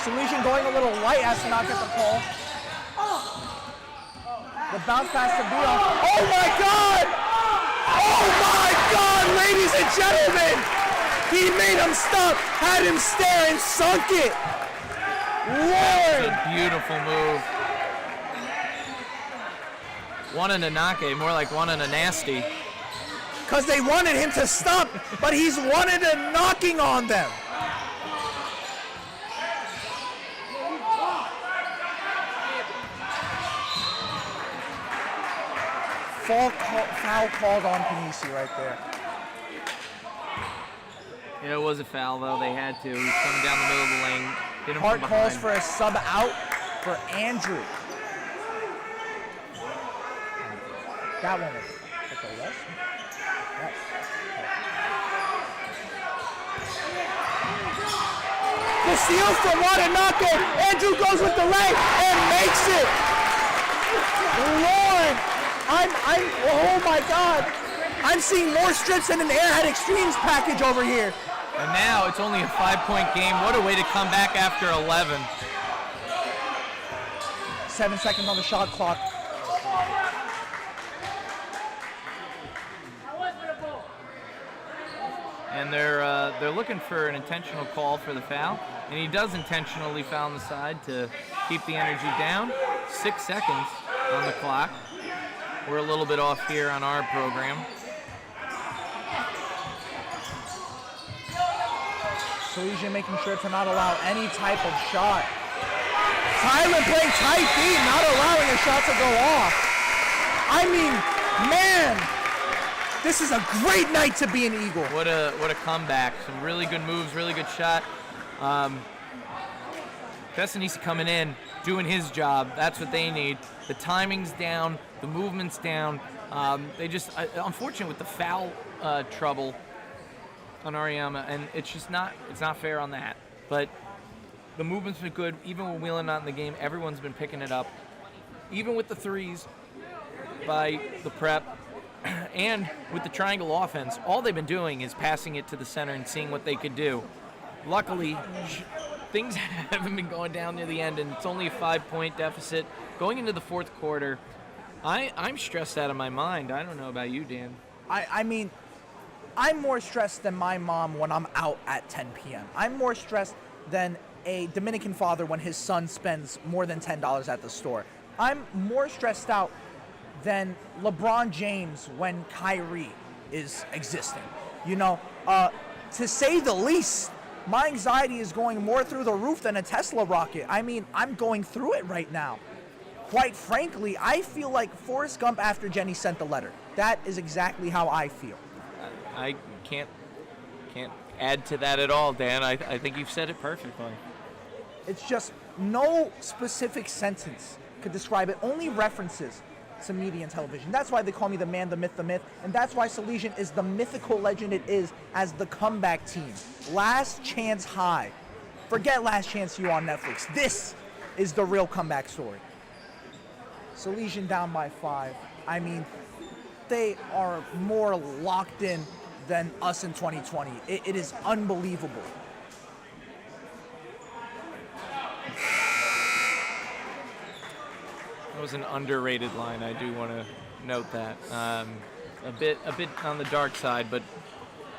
Salesian going a little light has to not get the call. The bounce pass to Bion. Oh my God! Oh my God, ladies and gentlemen! He made him stop, had him stare, and sunk it. Lord! It's a beautiful move. One in a knock-a, more like one in a nasty. Because they wanted him to stop, but he's wanted a knocking on them. Foul called on Panisi right there. Yeah, it was a foul, though. They had to. He's coming down the middle of the lane. Hit him Hart from calls behind. for a sub out for Andrew. That one was. Okay, yes? Yes. The steal from Watanaka. Andrew goes with the leg and makes it. Lord, oh my God. I'm seeing more strips in an Airhead Extremes package over here. And now it's only a 5-point game. What a way to come back after 11. 7 seconds on the shot clock. And they're looking for an intentional call for the foul. And he does intentionally foul on the side to keep the energy down. 6 seconds on the clock. We're a little bit off here on our program. Salesian making sure to not allow any type of shot. Tylen playing tight D, not allowing a shot to go off. I mean, man, this is a great night to be an Eagle. What a comeback. Some really good moves, really good shot. Bessanisi coming in, doing his job. That's what they need. The timing's down, the movement's down. They just unfortunate with the foul trouble on Ariama, and it's not fair on that. But the movement's been good. Even when Wheeling not in the game, everyone's been picking it up. Even with the threes by the prep and with the triangle offense, all they've been doing is passing it to the center and seeing what they could do. Luckily, things haven't been going down near the end, and it's only a 5-point deficit. Going into the fourth quarter, I'm stressed out of my mind. I don't know about you, Dan. I mean, I'm more stressed than my mom when I'm out at 10 p.m. I'm more stressed than a Dominican father when his son spends more than $10 at the store. I'm more stressed out than LeBron James when Kyrie is existing. You know, to say the least, my anxiety is going more through the roof than a Tesla rocket. I mean, I'm going through it right now. Quite frankly, I feel like Forrest Gump after Jenny sent the letter. That is exactly how I feel. I can't add to that at all, Dan. I think you've said it perfectly. It's just no specific sentence could describe it, only references to media and television. That's why they call me the man, the myth, the myth, and that's why Salesian is the mythical legend it is as the comeback team. Last Chance High. Forget Last Chance U on Netflix. This is the real comeback story. Salesian down by 5. I mean, they are more locked in than us in 2020. It is unbelievable. That was an underrated line. I do want to note that. A bit on the dark side, but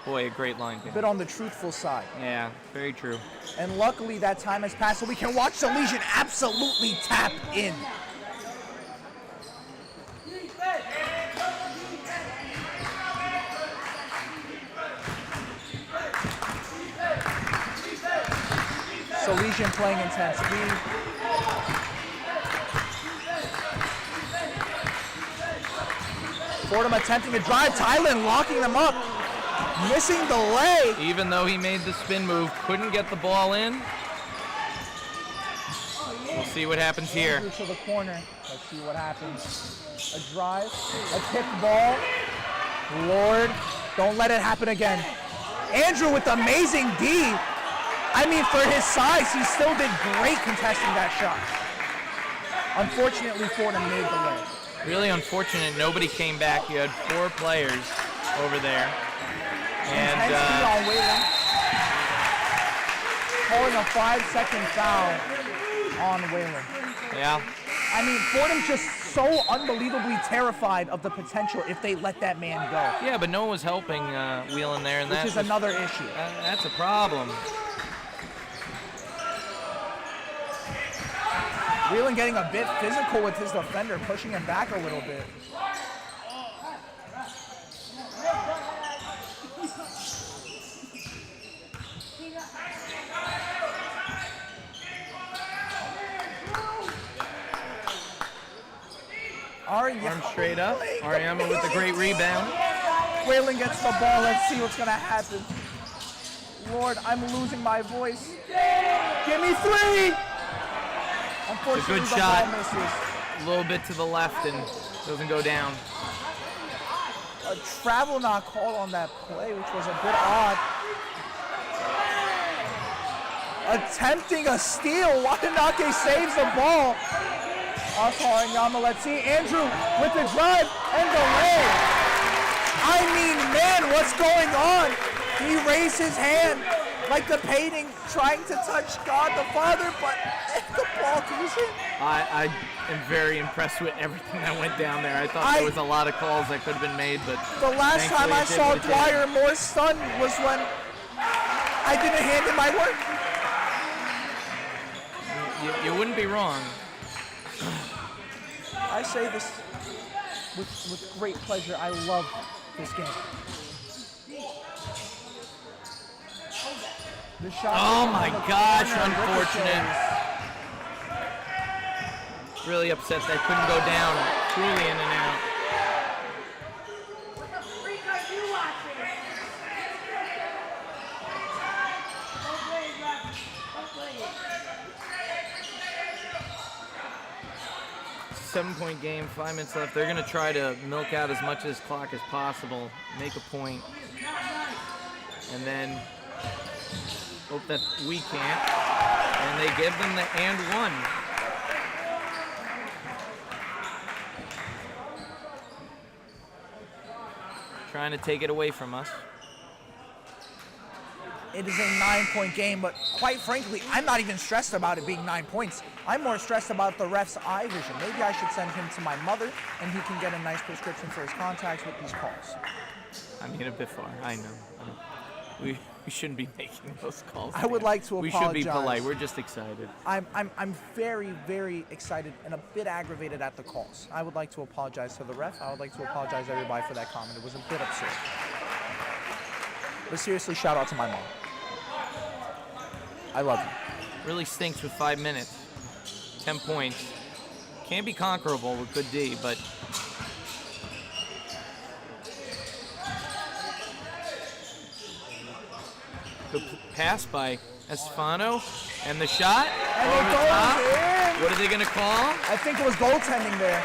boy, a great line. A bit on the truthful side. Yeah, very true. And luckily that time has passed, so we can watch Salesian absolutely tap in. Salesian playing intense speed. Fordham attempting to drive. Thailand locking them up. Missing the lay. Even though he made the spin move, couldn't get the ball in. We'll see what happens here. To the corner. Let's see what happens. A drive. A kick ball. Lord, don't let it happen again. Andrew with amazing D. I mean, for his size, he still did great contesting that shot. Unfortunately, Fordham made the lay. Really unfortunate. Nobody came back. You had 4 players over there. And on Whalen. Calling a 5-second foul on Whalen. Yeah. I mean, Fordham's just so unbelievably terrified of the potential if they let that man go. Yeah, but no one was helping Whelan there. And which is another issue. That's a problem. Whelan getting a bit physical with his defender, pushing him back a little bit. Arm straight up. Ariama with the great rebound. Whalen gets the ball. Let's see what's going to happen. Lord, I'm losing my voice. Give me 3! It's a good shot. A little bit to the left and doesn't go down. A travel not called on that play, which was a bit odd. Attempting a steal. Watanake saves the ball. Ariama, let's see. Andrew with the drive and the lay. I mean, man, what's going on? He raised his hand like the painting trying to touch God the Father, but the ball goes in. I am very impressed with everything that went down there. I thought there was a lot of calls that could have been made, but the last time I saw Dwyer more stunned was when I didn't hand in my work. You wouldn't be wrong. I say this with great pleasure. I love this game. The shot oh my gosh, unfortunate. Really upset that couldn't go down. Truly in and out. 7-point game, 5 minutes left. They're going to try to milk out as much of this clock as possible, make a point, and then hope that we can't. And they give them the and one. Trying to take it away from us. It is a 9-point game, but quite frankly, I'm not even stressed about it being 9 points. I'm more stressed about the ref's eye vision. Maybe I should send him to my mother, and he can get a nice prescription for his contacts with these calls. I mean, a bit far. I know. We shouldn't be making those calls. I would like to We apologize. should be polite. We're just excited. I'm very, very excited and a bit aggravated at the calls. I would like to apologize to the ref. I would like to apologize to everybody for that comment. It was a bit absurd. But seriously, shout out to my mom. I love you. Really stinks with 5 minutes. 10 points. Can't be conquerable with good D, but good pass by Estefano, and the shot And over it the goes top. in. What are they going to call? I think it was goaltending there.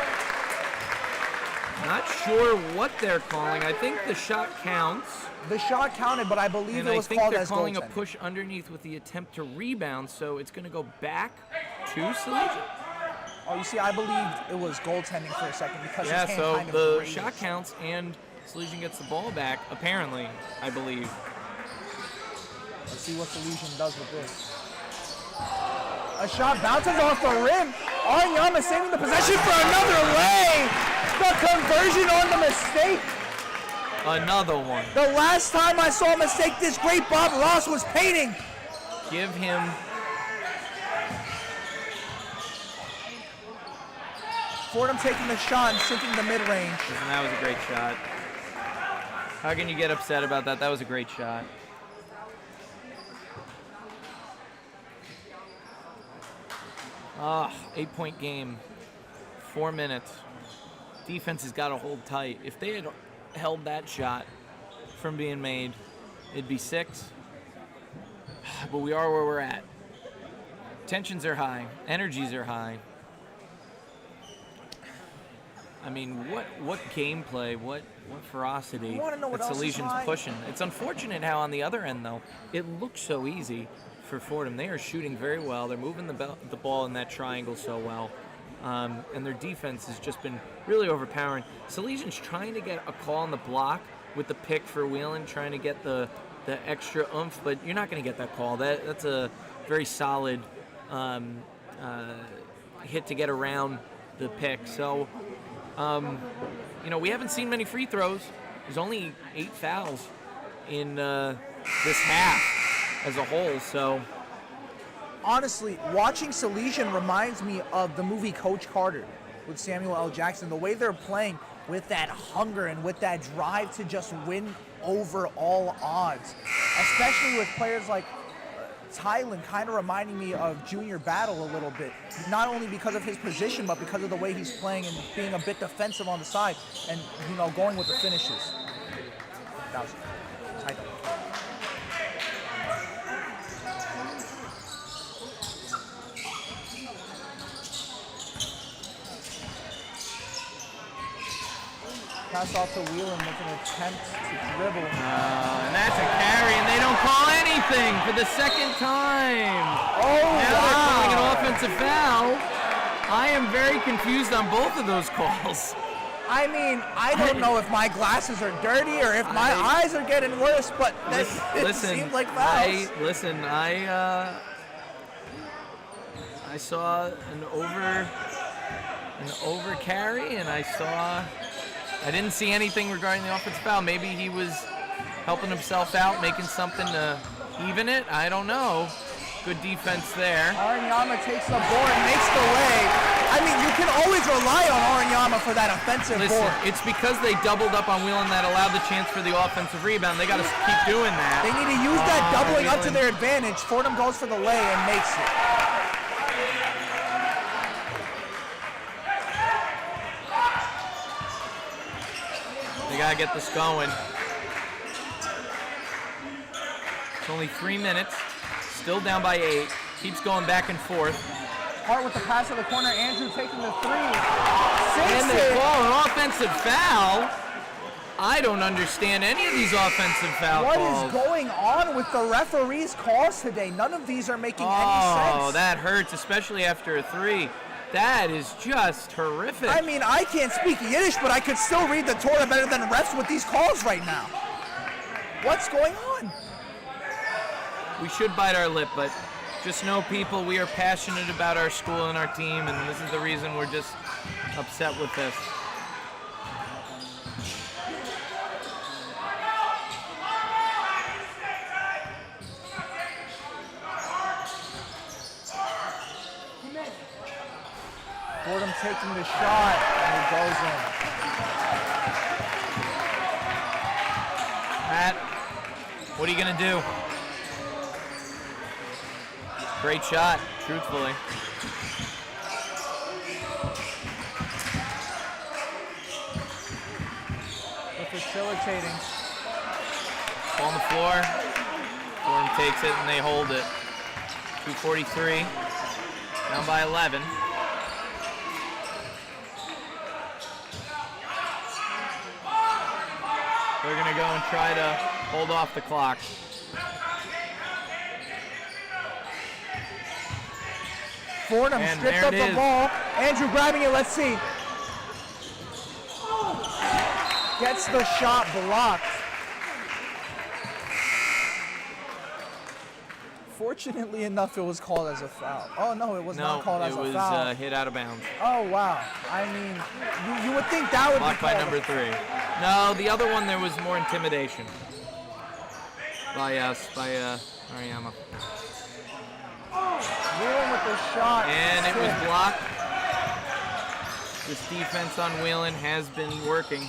Not sure what they're calling. I think the shot counts. The shot counted, but I believe And it I was think called they're as calling a goaltending. push underneath with the attempt to rebound, so it's going to go back to Salesian. Oh, you see, I believed it was goaltending for a second because Yeah, his hand so kind of the grazed. shot counts and Salesian gets the ball back, apparently, I believe. Let's see what Salesian does with this. A shot bounces off the rim. Arnyama saving the possession for another lay. The conversion on the mistake. Another one. The last time I saw a mistake this great, Bob Ross was painting. Give him. Fordham taking the shot and sinking the mid-range. Listen, that was a great shot. How can you get upset about that? That was a great shot. Ah, 8-point game. 4 minutes. Defense has got to hold tight. If they had held that shot from being made, it'd be 6. But we are where we're at. Tensions are high. Energies are high. I mean, what gameplay, what ferocity You wanna know what that else is Salesian's high? pushing. It's unfortunate how on the other end, though, it looks so easy for Fordham. They are shooting very well. They're moving the ball in that triangle so well. And their defense has just been really overpowering. Salesian's trying to get a call on the block with the pick for Whelan, trying to get the extra oomph, but you're not going to get that call. That's a very solid hit to get around the pick. So, we haven't seen many free throws. There's only 8 fouls in this half as a whole. So, Honestly, watching Salesian reminds me of the movie Coach Carter with Samuel L. Jackson. The way they're playing with that hunger and with that drive to just win over all odds. Especially with players like Tylen kind of reminding me of Junior Battle a little bit. Not only because of his position, but because of the way he's playing and being a bit defensive on the side and, going with the finishes. That was tight. Pass off to Whelan with an attempt to dribble. and that's a carry, and they don't call anything for the second time. Oh, Now they're calling an wow. offensive foul. I am very confused on both of those calls. I mean, I don't know if my glasses are dirty or if my eyes are getting worse, but it seemed like fouls. I saw an over carry, and I didn't see anything regarding the offensive foul. Maybe he was helping himself out, making something to even it. I don't know. Good defense there. Aranyama takes the board and makes the lay. I mean, you can always rely on Aranyama for that offensive Listen, board. it's because they doubled up on Whelan that allowed the chance for the offensive rebound. They got to keep doing that. They need to use that doubling up to Whelan. their advantage. Fordham goes for the lay and makes it. They got to get this going. It's only 3 minutes. Still down by 8. Keeps going back and forth. Hart with the pass to the corner. Andrew taking the three. And Sinks they it. call an offensive foul. I don't understand any of these offensive foul What calls. is going on with the referees' calls today? None of these are making any Oh, sense. that hurts, especially after a three. That is just horrific. I mean, I can't speak Yiddish, but I could still read the Torah better than refs with these calls right now. What's going on? We should bite our lip, but just know, people, we are passionate about our school and our team, and this is the reason we're just upset with this. Fordham taking the shot, and it goes in. Matt, what are you going to do? Great shot, truthfully. They're facilitating. Ball on the floor. Fordham takes it and they hold it. 2:43. Down by 11. They're going to go and try to hold off the clock. Fordham And stripped there up it the is. ball. Andrew grabbing it, let's see. Gets the shot blocked. Fortunately enough, it was called as a foul. Oh no, it was not called as a it foul. was hit out of bounds. Oh wow. I mean, you would think that would Blocked be by called number a- 3. No, the other one there was more intimidation by Ariama. Wheeling with the shot. And it was Sick. blocked. This defense on Wheelan has been working.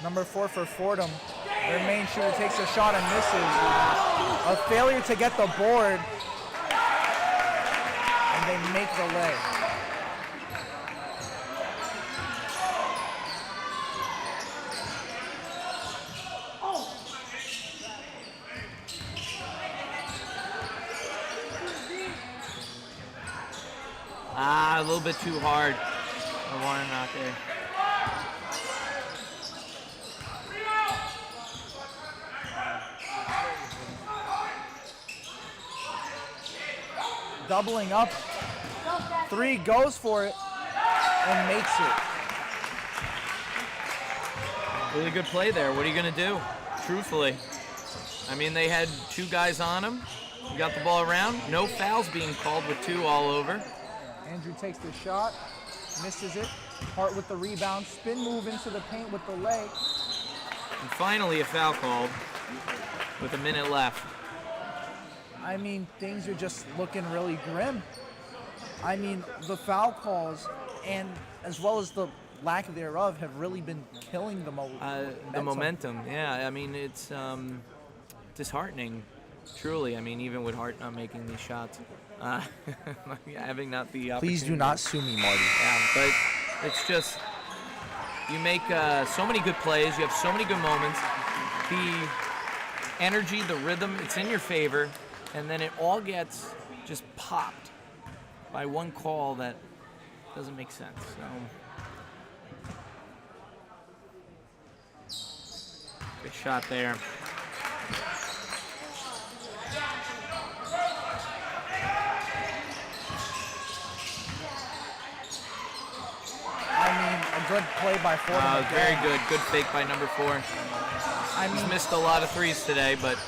Number 4 for Fordham. Their main shooter takes a shot and misses. A failure to get the board. And they make the lay. A little bit too hard. I want to knock there. Doubling up. 3 goes for it and makes it. Really good play there. What are you going to do? Truthfully. I mean, they had 2 guys on him. He got the ball around. No fouls being called with 2 all over. Andrew takes the shot, misses it. Hart with the rebound, spin move into the paint with the leg. And finally a foul called with a minute left. I mean, things are just looking really grim. I mean, the foul calls and as well as the lack thereof have really been killing the momentum. The momentum, yeah. I mean, it's disheartening, truly. I mean, even with Hart not making these shots, having not the opportunity. Please do not sue me, Marty. Yeah, but it's just, you make so many good plays, you have so many good moments. The energy, the rhythm, it's in your favor, and then it all gets just popped by one call that doesn't make sense. So, good shot there. I mean, a good play by Fordham. Very again. good. Good fake by number 4. I He's mean, missed a lot of threes today, but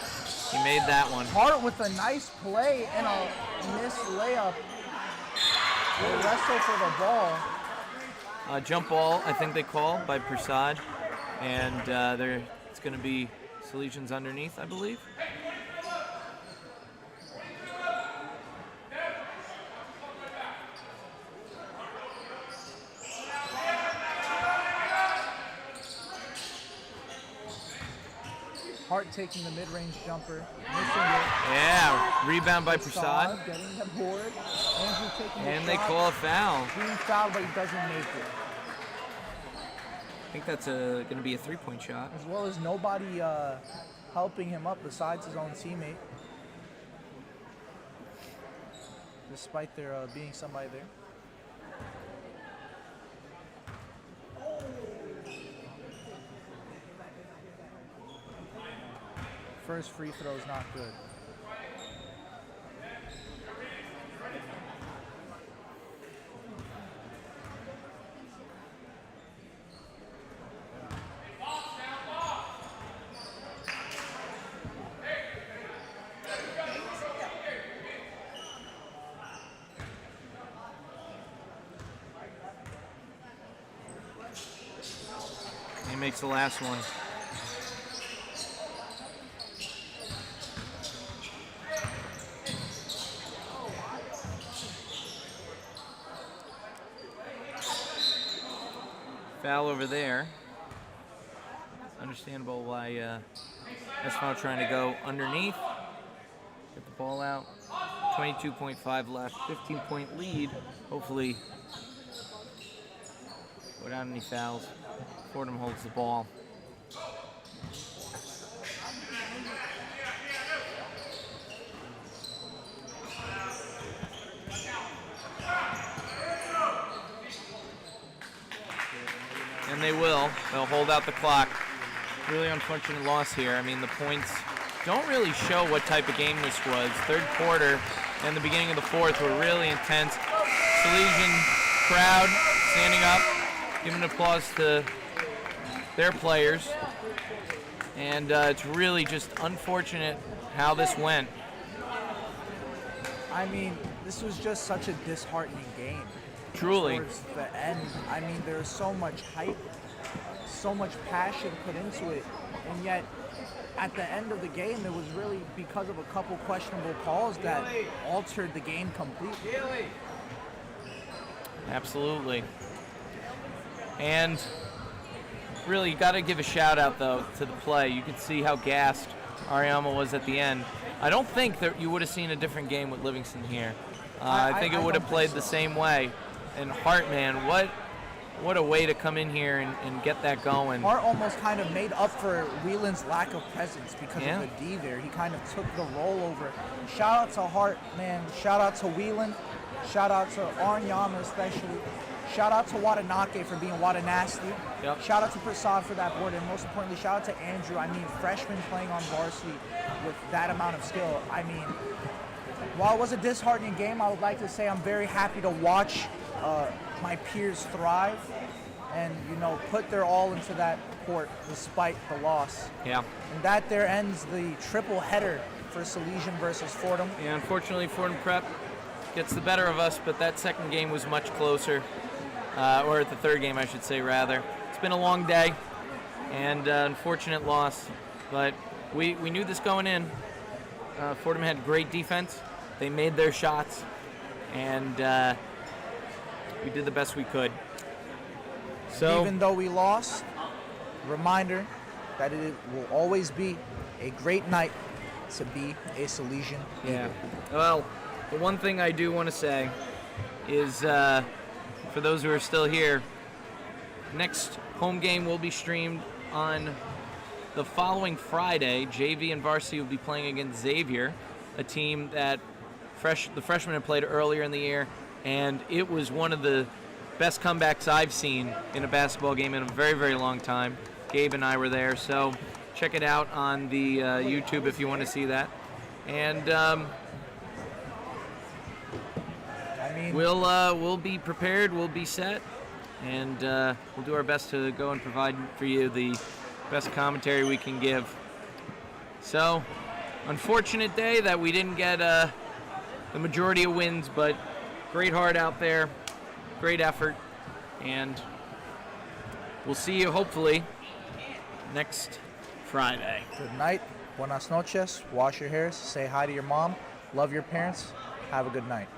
he made that one. Hart with a nice play and a missed layup. They wrestle for the ball. Jump ball, I think they call, by Prasad. And it's going to be Salesians underneath, I believe. Hart taking the mid-range jumper, missing it. Yeah, rebound by Prasad. Getting the board. Andrew taking the And they shot. call a foul. Being fouled, but he doesn't make it. I think that's going to be a three-point shot. As well as nobody helping him up besides his own teammate. Despite there being somebody there. First free throw is not good. He makes the last one. Foul over there. Understandable why Esfao trying to go underneath. Get the ball out. 22.5 left. 15-point lead. Hopefully without any fouls. Fordham holds the ball. And they will. They'll hold out the clock. Really unfortunate loss here. I mean, the points don't really show what type of game this was. Third quarter and the beginning of the fourth were really intense. Salesian crowd standing up, giving applause to their players. And it's really just unfortunate how this went. I mean, this was just such a disheartening game. Truly. Towards the end, I mean, there's so much hype, so much passion put into it, and yet at the end of the game, it was really because of a couple questionable calls that altered the game completely. Absolutely. And really, you got to give a shout out though to the play. You could see how gassed Ariama was at the end. I don't think that you would have seen a different game with Livingston here. I think it would have played the same way. And Hart, man, what a way to come in here and get that going. Hart almost kind of made up for Whelan's lack of presence because of the D there. He kind of took the role over. Shout out to Hart, man. Shout out to Whelan. Shout out to Ariama especially. Shout out to Watanake for being Watanasty. Yep. Shout out to Prasad for that board. And most importantly, shout out to Andrew. I mean, freshman playing on varsity with that amount of skill. I mean, while it was a disheartening game, I would like to say I'm very happy to watch my peers thrive and, you know, put their all into that court despite the loss. Yeah. And that there ends the triple header for Salesian versus Fordham. Yeah, unfortunately, Fordham Prep gets the better of us, but that second game was much closer. Or the third game, I should say, rather. It's been a long day and unfortunate loss, but we knew this going in. Fordham had great defense. They made their shots, and we did the best we could. So, even though we lost, reminder that it will always be a great night to be a Salesian. Yeah. Well, the one thing I do want to say is, for those who are still here, next home game will be streamed on the following Friday. JV and Varsity will be playing against Xavier, a team that the freshmen had played earlier in the year, and it was one of the best comebacks I've seen in a basketball game in a very, very long time. Gabe and I were there, so check it out on the YouTube if you want to see that. And I mean, we'll be prepared, we'll be set, and we'll do our best to go and provide for you the best commentary we can give. So, unfortunate day that we didn't get the majority of wins, but great heart out there, great effort, and we'll see you hopefully next Friday. good night, buenas noches, wash your hairs, say hi to your mom, love your parents, have a good night.